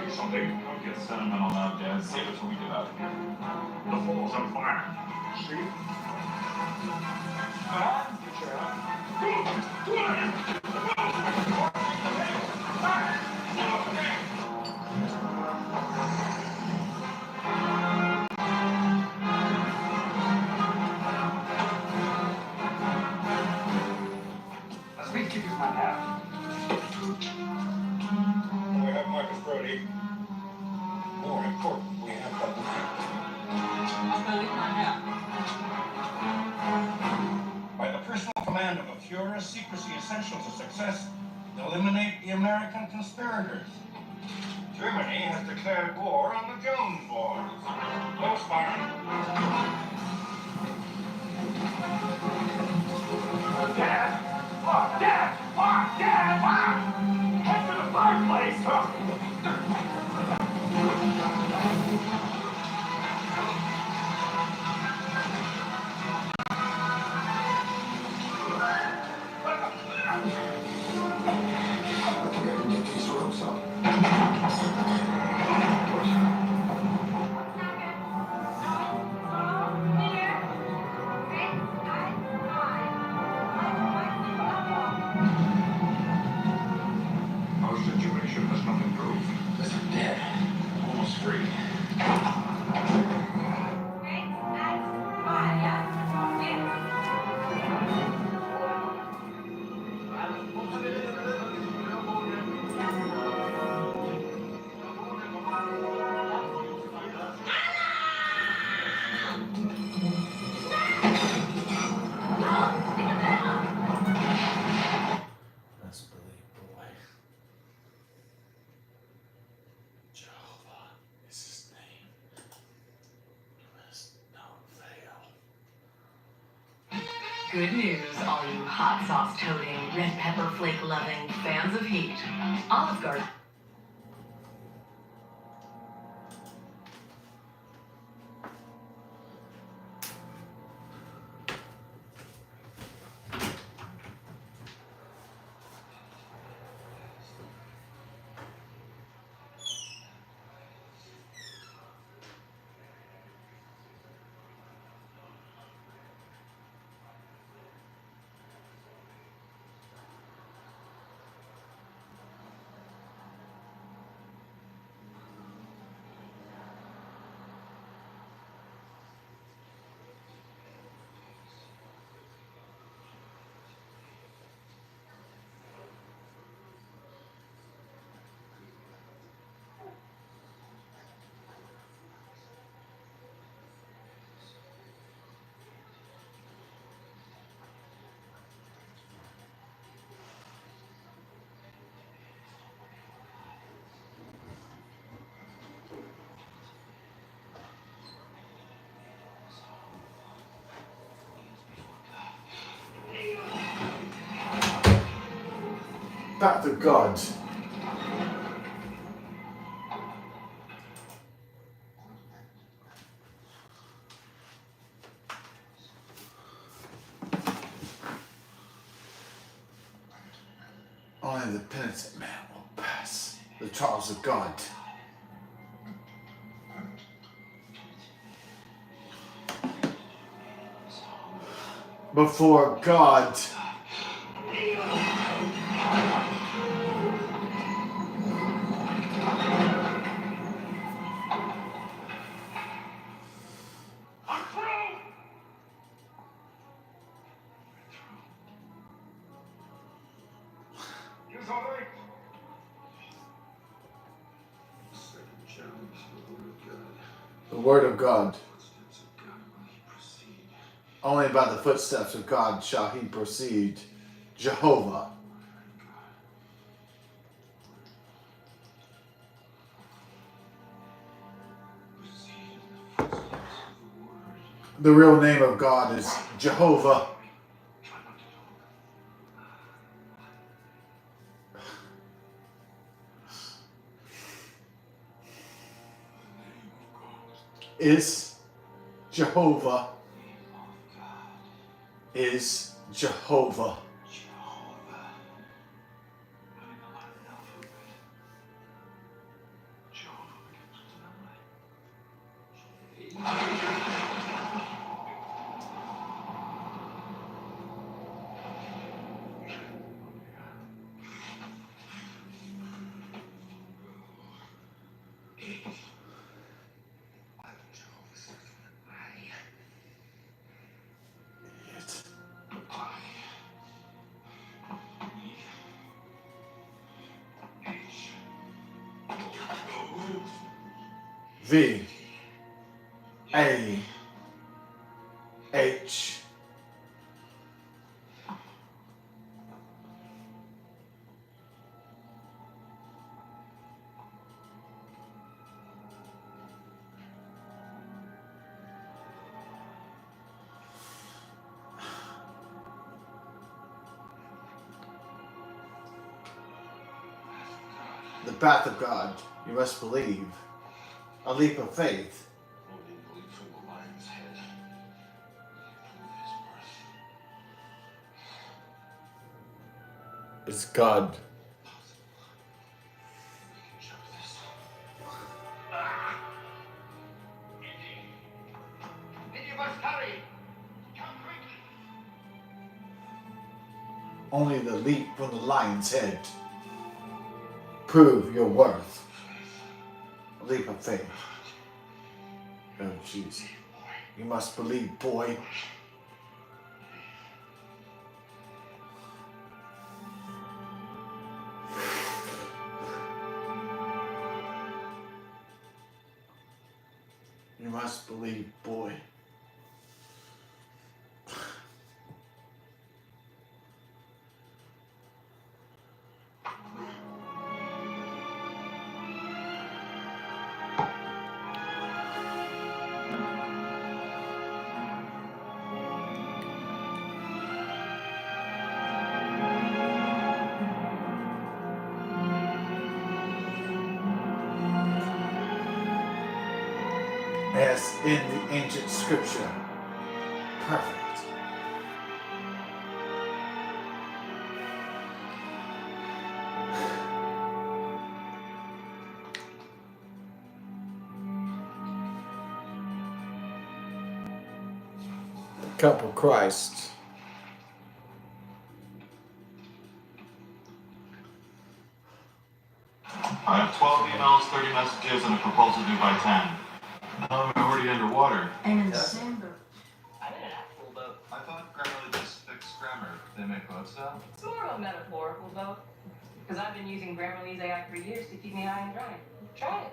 Something. Don't get sentimental now, Dad. Save it till we get out of here. The fall's on fire. See? Let's meet Kickers my hat. We have Marcus Brody. More important, we have Button. By the personal command of a Führer, secrecy essential to success. Eliminate the American conspirators. Germany has declared war on the Jones boys. No sparring. Dad! Oh, Dad! Oh, Dad! Ah! Head for the fireplace! Get these ropes up. Our situation has not improved. Listen, Dad. I'm almost free. Let's believe, boy. Jehovah is his name. He must not fail. Good news, all you hot sauce toting, red pepper flake loving fans of heat. Olive Garden. Back to God. Only the penitent man will pass the trials of God. Before God. The word of God. Only by the footsteps of God shall he proceed. Jehovah. The real name of God is Jehovah. Is Jehovah. Is Jehovah. V A H the path of God. You must believe. A leap of faith. Only belief in the lion's head. Prove his worth. It's God. We can show this. You must hurry. Come quickly. Only the leap from the lion's head. Prove your worth. A leap of faith. Oh, jeez. You must believe, boy. You must believe, boy. As in the ancient scripture. Perfect. The cup of Christ. I have 12 emails, 30 messages, and a proposal due by 10. I'm already underwater. I'm in the same boat. I'm in an actual boat. I thought Grammarly just fixed grammar. They make boats now? It's more of a metaphorical boat. Because I've been using Grammarly's AI for years to keep me high and dry. Try it.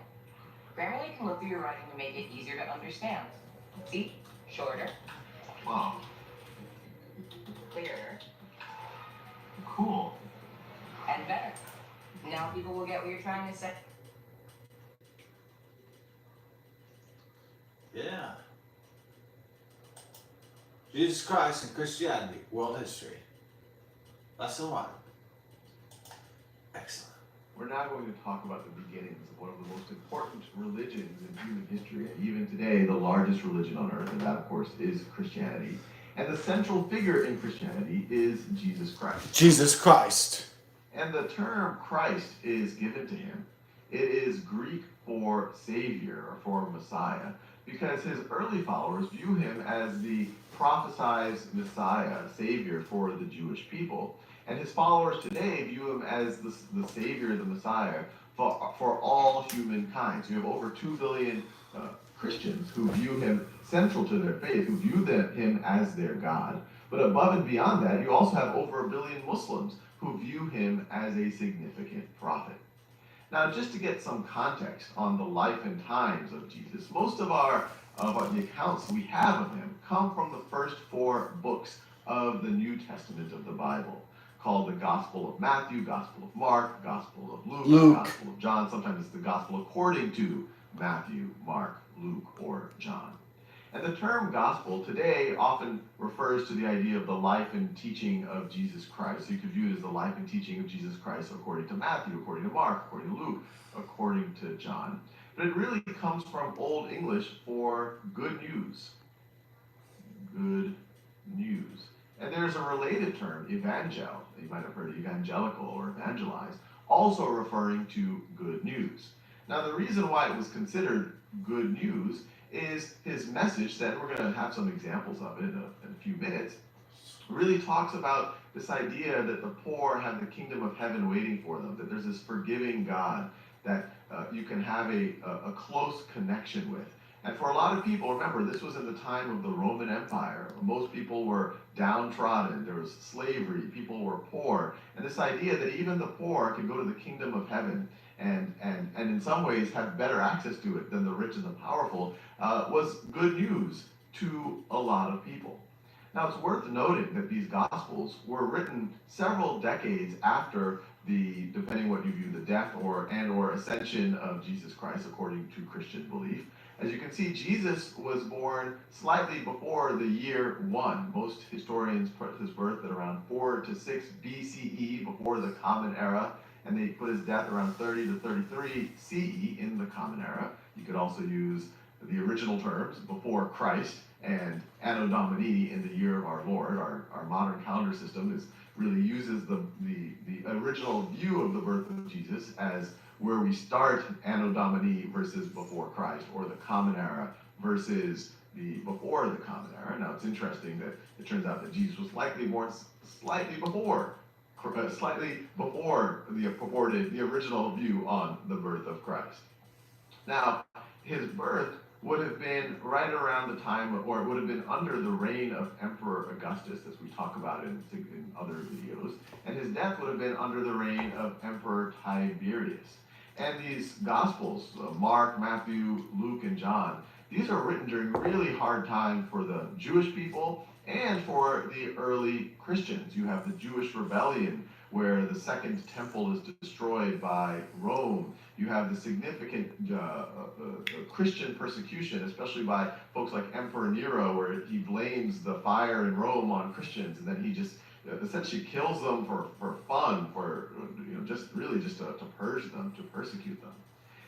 Grammarly can look through your writing to make it easier to understand. See? Shorter. Wow. Clearer. Cool. And better. Now people will get what you're trying to say. Yeah. Jesus Christ and Christianity, world history. Lesson 1. Excellent. We're now going to talk about the beginnings of one of the most important religions in human history, and even today, the largest religion on earth, and that, of course, is Christianity. And the central figure in Christianity is Jesus Christ. Jesus Christ. And the term Christ is given to him. It is Greek for Savior, or for Messiah, because his early followers view him as the prophesied Messiah, Savior for the Jewish people. And his followers today view him as the Savior, the Messiah, for all humankind. So you have over 2 billion Christians who view him central to their faith, who view him as their God. But above and beyond that, you also have over 1 billion Muslims who view him as a significant prophet. Now, just to get some context on the life and times of Jesus, most of the accounts we have of him come from the first 4 books of the New Testament of the Bible, called the Gospel of Matthew, Gospel of Mark, Gospel of Luke, Gospel of John. Sometimes it's the Gospel according to Matthew, Mark, Luke, or John. And the term gospel today often refers to the idea of the life and teaching of Jesus Christ. So you could view it as the life and teaching of Jesus Christ according to Matthew, according to Mark, according to Luke, according to John. But it really comes from Old English for good news. Good news. And there's a related term, evangel. You might have heard evangelical or evangelize, also referring to good news. Now, the reason why it was considered good news is his message that we're going to have some examples of it in a few minutes, really talks about this idea that the poor have the kingdom of heaven waiting for them, that there's this forgiving God that you can have a close connection with. And for a lot of people, remember, this was in the time of the Roman Empire. Most people were downtrodden. There was slavery. People were poor. And this idea that even the poor can go to the kingdom of heaven and in some ways have better access to it than the rich and the powerful was good news to a lot of people. Now, it's worth noting that these Gospels were written several decades after the, depending what you view, the death or ascension of Jesus Christ according to Christian belief. As you can see, Jesus was born slightly before the year 1. Most historians put his birth at around 4 to 6 BCE, before the Common Era, and they put his death around 30 to 33 CE in the Common Era. You could also use the original terms, before Christ, and Anno Domini, in the year of our Lord. Our modern calendar system really uses the original view of the birth of Jesus as where we start Anno Domini versus before Christ, or the Common Era versus the before the Common Era. Now, it's interesting that it turns out that Jesus was likely born slightly before the original view on the birth of Christ. Now, his birth would have been right around the time, or it would have been under the reign of Emperor Augustus, as we talk about in other videos, and his death would have been under the reign of Emperor Tiberius. And these Gospels, Mark, Matthew, Luke, and John, these are written during really hard time for the Jewish people and for the early Christians. You have the Jewish rebellion, where the Second Temple is destroyed by Rome. You have the significant Christian persecution, especially by folks like Emperor Nero, where he blames the fire in Rome on Christians, and then he just essentially kills them for fun, for just to purge them, to persecute them.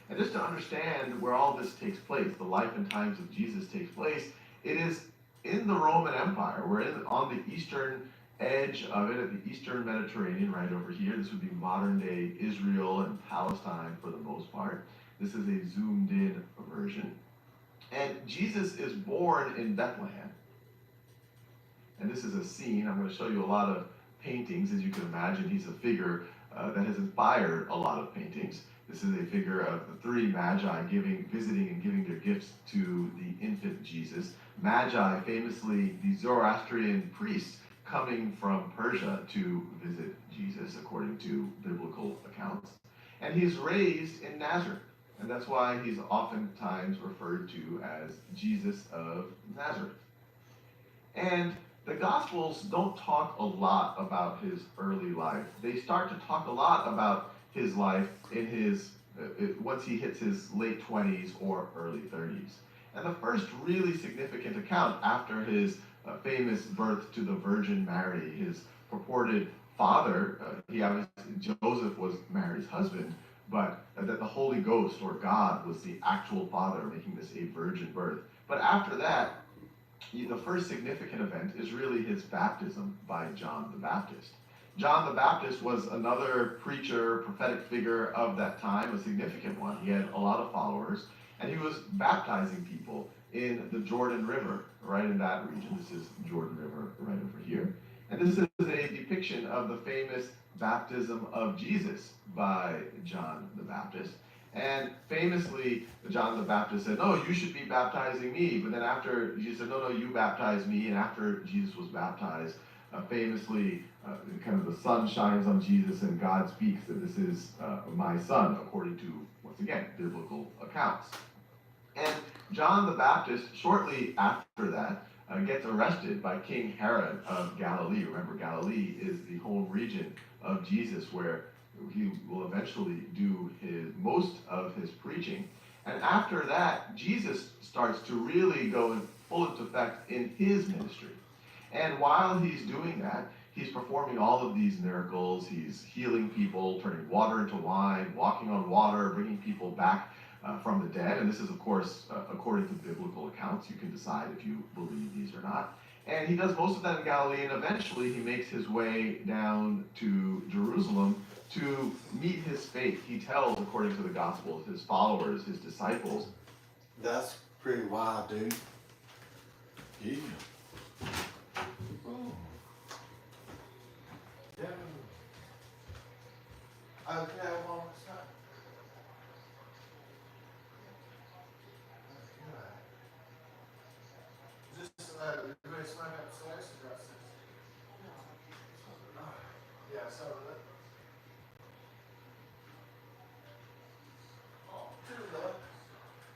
And just to understand where all this takes place, the life and times of Jesus takes place, it is in the Roman Empire. We're on the eastern edge of it, at the eastern Mediterranean, right over here. This would be modern day Israel and Palestine for the most part. This is a zoomed in version. And Jesus is born in Bethlehem. And this is a scene. I'm going to show you a lot of paintings. As you can imagine, he's a figure that has inspired a lot of paintings. This is a figure of the 3 magi visiting and giving their gifts to the infant Jesus. Magi, famously the Zoroastrian priests coming from Persia to visit Jesus, according to biblical accounts. And he's raised in Nazareth. And that's why he's oftentimes referred to as Jesus of Nazareth. And the Gospels don't talk a lot about his early life. They start to talk a lot about his life in his once he hits his late 20s or early 30s. And the first really significant account after his famous birth to the Virgin Mary, his purported father, Joseph was Mary's husband, but that the Holy Ghost or God was the actual father, making this a virgin birth. But after that, the first significant event is really his baptism by John the Baptist. John the Baptist was another preacher, prophetic figure of that time, a significant one. He had a lot of followers, and he was baptizing people in the Jordan River, right in that region. This is Jordan River right over here. And this is a depiction of the famous baptism of Jesus by John the Baptist. And famously, John the Baptist said, "No, you should be baptizing me." But then after Jesus said, "No, you baptize me." And after Jesus was baptized, Famously, kind of the sun shines on Jesus and God speaks that this is my son, according to, once again, biblical accounts. And John the Baptist, shortly after that, gets arrested by King Herod of Galilee. Remember, Galilee is the home region of Jesus where he will eventually do most of his preaching. And after that, Jesus starts to really go full into effect in his ministry. And while he's doing that, he's performing all of these miracles. He's healing people, turning water into wine, walking on water, bringing people back from the dead. And this is, of course, according to biblical accounts. You can decide if you believe these or not. And he does most of that in Galilee, and eventually he makes his way down to Jerusalem to meet his fate. He tells, according to the Gospels, his followers, his disciples. That's pretty wild, dude. Yeah. Ooh. Yeah. Okay, one more time. Just everybody smoke upstairs or downstairs? Yeah, so two though.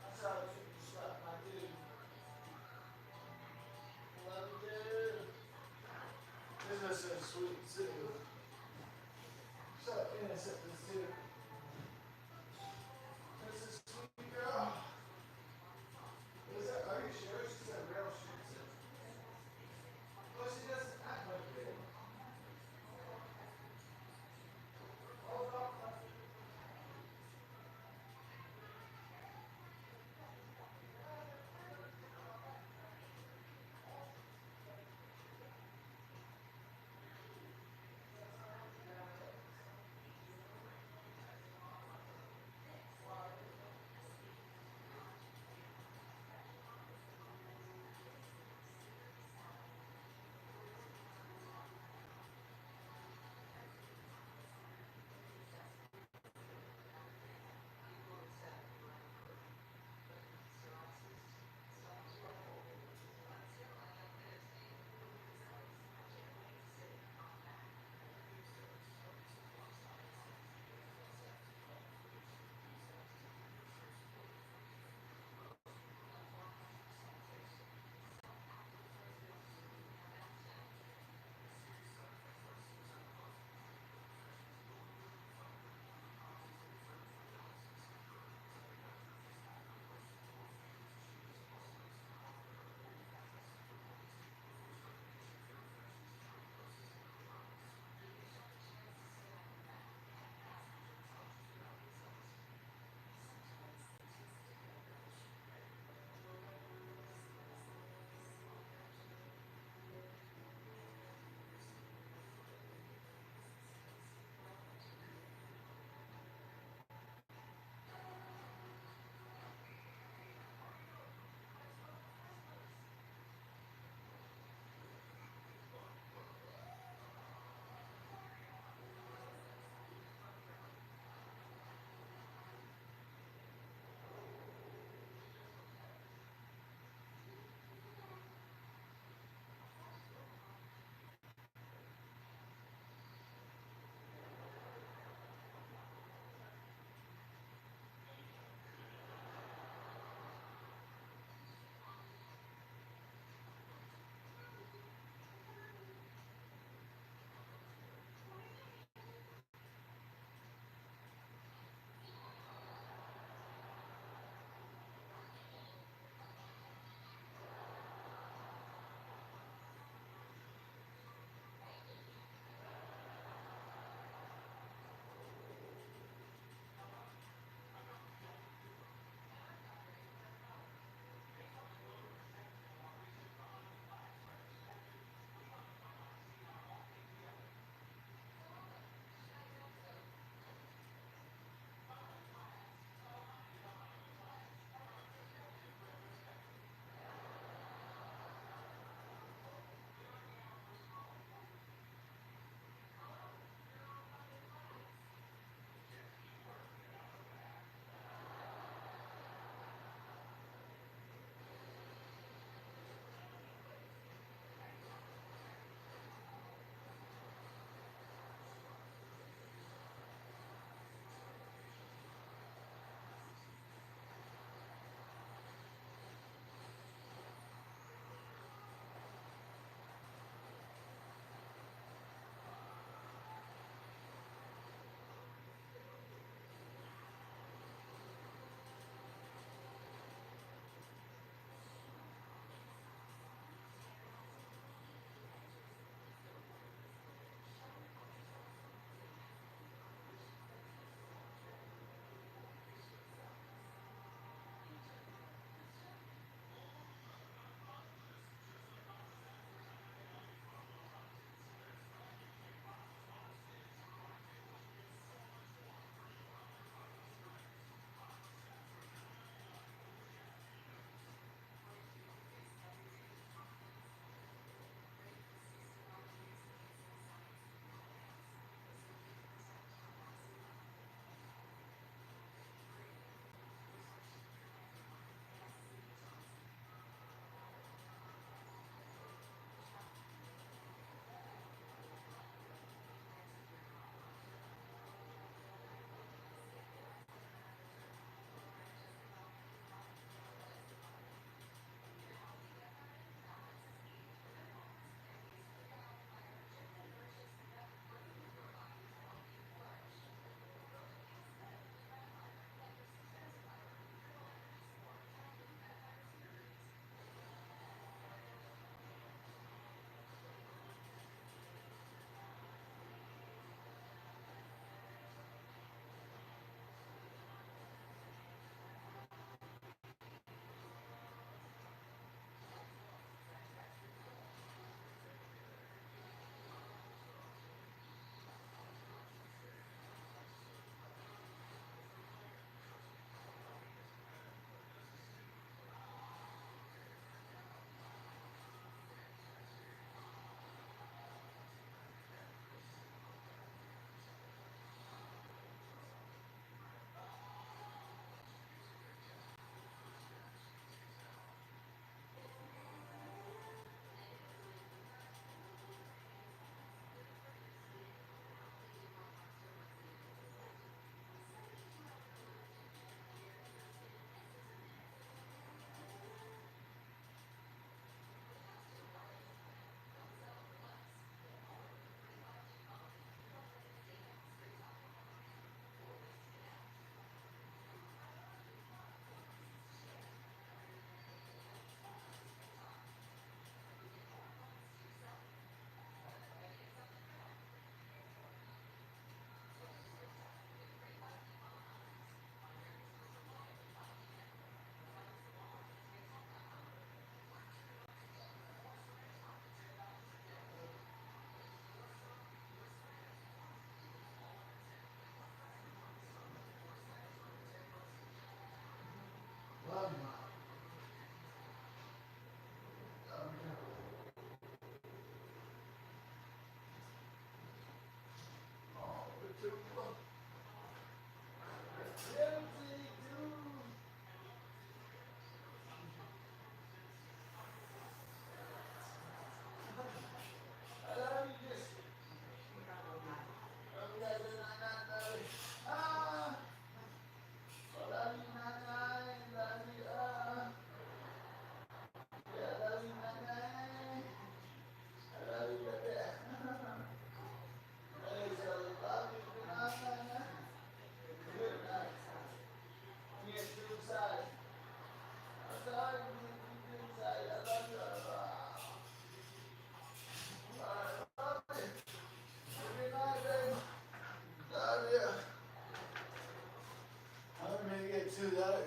That's how you slap my dude. Love you, dude. This is so sweet too. So innocent, this dude. This is sweet girl. Is that, are you sure she's a real shih tzu? Well, she doesn't act like it.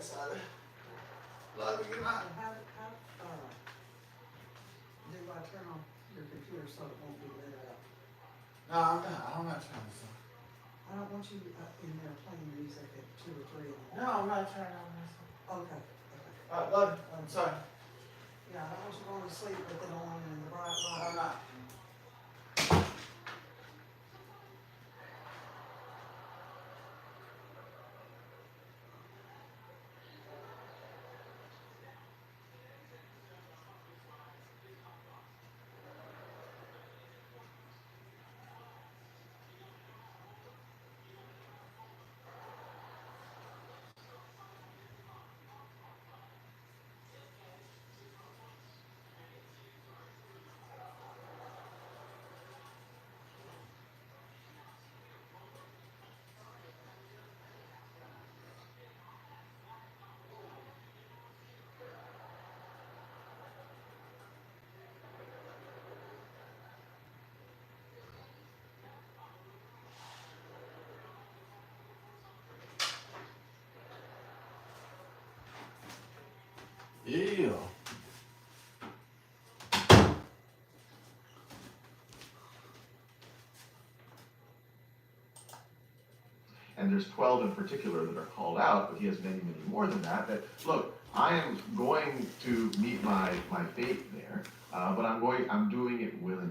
excited. Love you, good night. Do I turn on your computer so it won't be lit up? No, I'm not trying to. I don't want you in there playing music at 2 or 3 in the morning. No, I'm not turning on this. Okay. Alright, love you. I'm sorry. Yeah, I don't want you going to sleep with it on and the bright light. I'm not. Yeah. And there's 12 in particular that are called out, but he has many, many more than that. That look, I am going to meet my fate there, but I'm doing it willingly.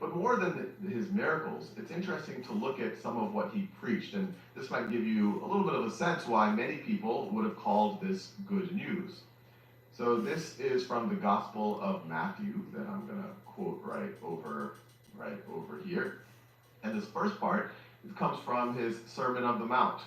But more than his miracles, it's interesting to look at some of what he preached, and this might give you a little bit of a sense why many people would have called this good news. So this is from the Gospel of Matthew that I'm going to quote right over here. And this first part, it comes from his Sermon of the Mount,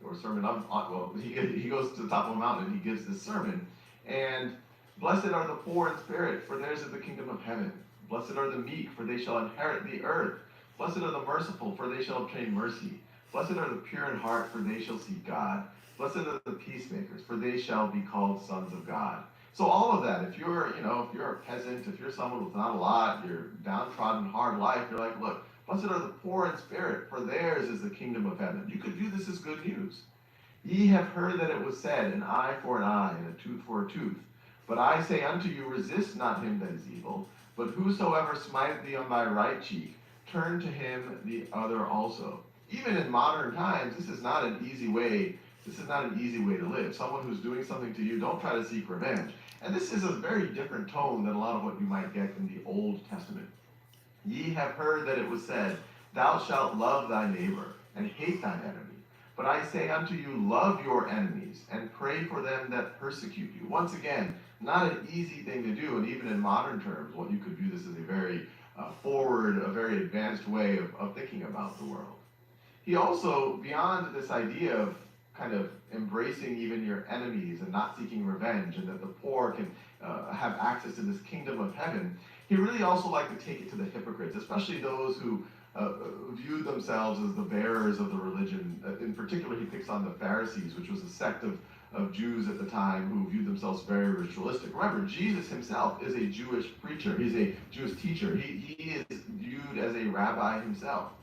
or Sermon of, well, he goes to the top of a mountain and he gives this sermon. And blessed are the poor in spirit, for theirs is the kingdom of heaven. Blessed are the meek, for they shall inherit the earth. Blessed are the merciful, for they shall obtain mercy. Blessed are the pure in heart, for they shall see God. Blessed are the peacemakers, for they shall be called sons of God. So all of that, if you're a peasant, if you're someone with not a lot, you're downtrodden, hard life, you're like, look, blessed are the poor in spirit, for theirs is the kingdom of heaven. You could view this as good news. Ye have heard that it was said, an eye for an eye, and a tooth for a tooth. But I say unto you, resist not him that is evil, but whosoever smiteth thee on thy right cheek, turn to him the other also. Even in modern times, this is not an easy way to live. Someone who's doing something to you, don't try to seek revenge. And this is a very different tone than a lot of what you might get in the Old Testament. Ye have heard that it was said, thou shalt love thy neighbor, and hate thine enemy. But I say unto you, love your enemies, and pray for them that persecute you. Once again, not an easy thing to do, and even in modern terms, what you could view this as a very forward, a very advanced way of thinking about the world. He also, beyond this idea of kind of embracing even your enemies and not seeking revenge, and that the poor can have access to this kingdom of heaven, he really also liked to take it to the hypocrites, especially those who viewed themselves as the bearers of the religion. In particular, he picks on the Pharisees, which was a sect of Jews at the time who viewed themselves very ritualistic. Remember, Jesus himself is a Jewish preacher. He's a Jewish teacher. He is viewed as a rabbi himself.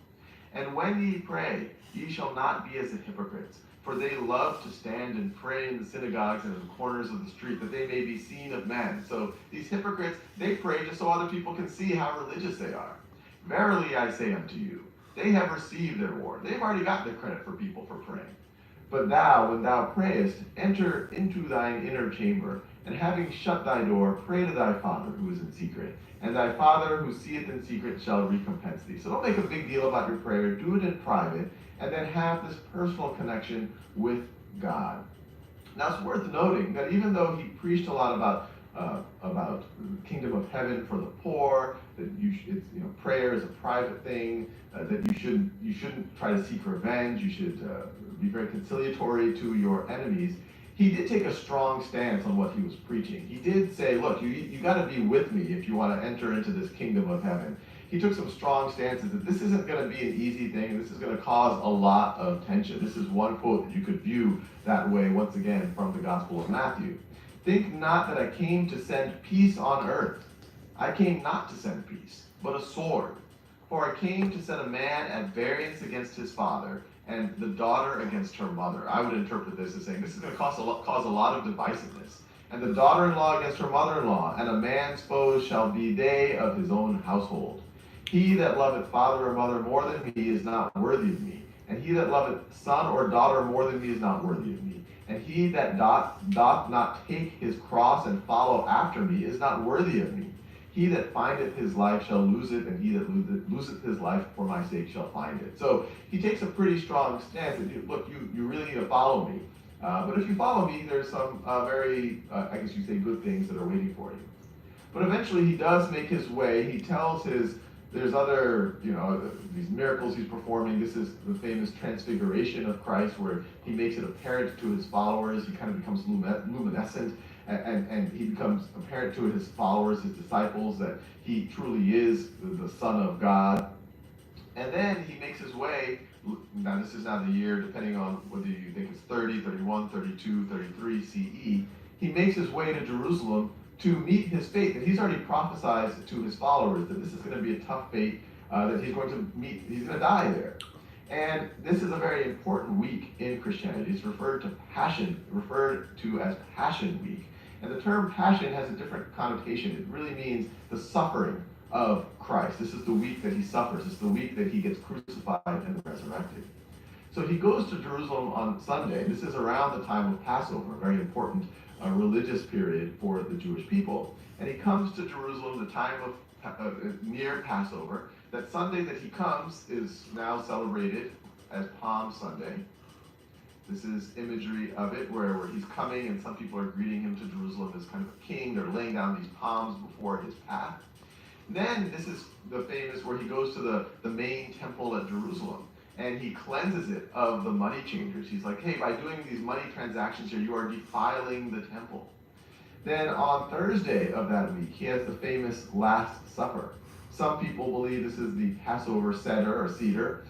And when ye pray, ye shall not be as the hypocrites, for they love to stand and pray in the synagogues and in the corners of the street, that they may be seen of men. So these hypocrites, they pray just so other people can see how religious they are. Verily I say unto you, they have received their reward. They've already got the credit for people for praying. But thou, when thou prayest, enter into thine inner chamber, and having shut thy door, pray to thy Father who is in secret. And thy Father who seeth in secret shall recompense thee. So don't make a big deal about your prayer. Do it in private, and then have this personal connection with God. Now it's worth noting that even though he preached a lot about the kingdom of heaven for the poor, that prayer is a private thing, that you shouldn't try to seek revenge, you should be very conciliatory to your enemies, he did take a strong stance on what he was preaching. He did say, look, you got to be with me if you want to enter into this kingdom of heaven. He took some strong stances that this isn't going to be an easy thing, and this is going to cause a lot of tension. This is one quote that you could view that way, once again, from the Gospel of Matthew. Think not that I came to send peace on earth. I came not to send peace, but a sword. For I came to set a man at variance against his father, and the daughter against her mother. I would interpret this as saying this is going to cause a lot of divisiveness. And the daughter-in-law against her mother-in-law, and a man's foes shall be they of his own household. He that loveth father or mother more than me is not worthy of me, and he that loveth son or daughter more than me is not worthy of me. And he that doth not take his cross and follow after me is not worthy of me. He that findeth his life shall lose it, and he that loseth his life for my sake shall find it. So he takes a pretty strong stance that, look, you really need to follow me. But if you follow me, there's some very, I guess you say, good things that are waiting for you. But eventually he does make his way. He tells there's other, these miracles he's performing. This is the famous transfiguration of Christ, where he makes it apparent to his followers. He kind of becomes luminescent, and he becomes apparent to his followers, his disciples, that he truly is the Son of God. And then he makes his way. Now this is now the year, depending on whether you think it's 30, 31, 32, 33 CE. He makes his way to Jerusalem to meet his fate. And he's already prophesied to his followers that this is going to be a tough fate, that he's going to die there. And this is a very important week in Christianity. It's referred to as Passion Week. And the term passion has a different connotation. It really means the suffering of Christ. This is the week that he suffers. It's the week that he gets crucified and resurrected. So he goes to Jerusalem on Sunday. This is around the time of Passover, a very important religious period for the Jewish people. And he comes to Jerusalem the time of near Passover. That Sunday that he comes is now celebrated as Palm Sunday. This is imagery of it, where he's coming and some people are greeting him to Jerusalem as kind of a king. They're laying down these palms before his path. Then this is the famous where he goes to the main temple at Jerusalem, and he cleanses it of the money changers. He's like, hey, by doing these money transactions here, you are defiling the temple. Then on Thursday of that week, he has the famous Last Supper. Some people believe this is the Passover Seder.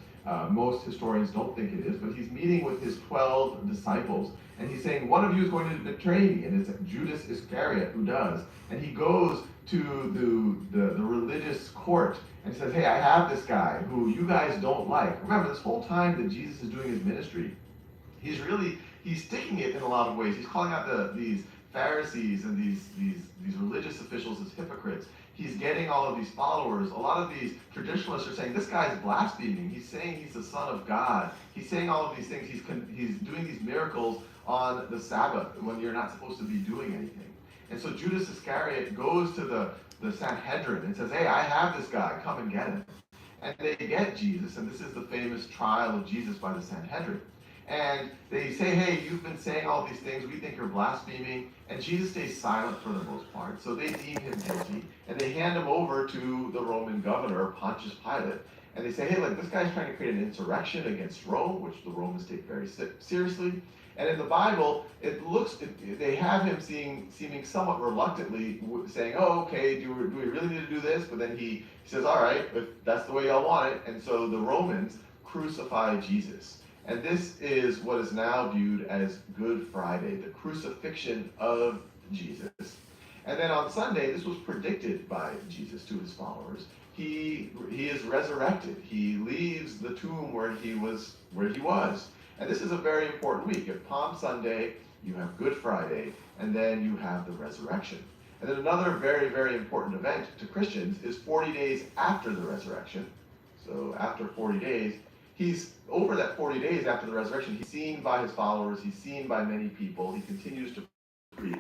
Most historians don't think it is, but he's meeting with his 12 disciples, and he's saying, one of you is going to betray me, and it's Judas Iscariot who does. And he goes to the religious court and says, hey, I have this guy who you guys don't like. Remember, this whole time that Jesus is doing his ministry, he's sticking it in a lot of ways. He's calling out these Pharisees and these religious officials as hypocrites. He's getting all of these followers. A lot of these traditionalists are saying, this guy's blaspheming. He's saying he's the Son of God. He's saying all of these things. He's doing these miracles on the Sabbath when you're not supposed to be doing anything. And so Judas Iscariot goes to the Sanhedrin and says, hey, I have this guy. Come and get him. And they get Jesus, and this is the famous trial of Jesus by the Sanhedrin. And they say, hey, you've been saying all these things. We think you're blaspheming. And Jesus stays silent for the most part. So they deem him guilty, and they hand him over to the Roman governor, Pontius Pilate. And they say, hey, look, this guy's trying to create an insurrection against Rome, which the Romans take very seriously. And in the Bible, they have him seeming somewhat reluctantly saying, oh, okay, do we really need to do this? But then he says, all right, if that's the way y'all want it. And so the Romans crucify Jesus. And this is what is now viewed as Good Friday, the crucifixion of Jesus. And then on Sunday, this was predicted by Jesus to his followers. He is resurrected. He leaves the tomb where he was. And this is a very important week. You have Palm Sunday, you have Good Friday, and then you have the resurrection. And then another very, very important event to Christians is 40 days after the resurrection. So after 40 days, he's over that 40 days after the resurrection, he's seen by his followers, he's seen by many people, he continues to preach.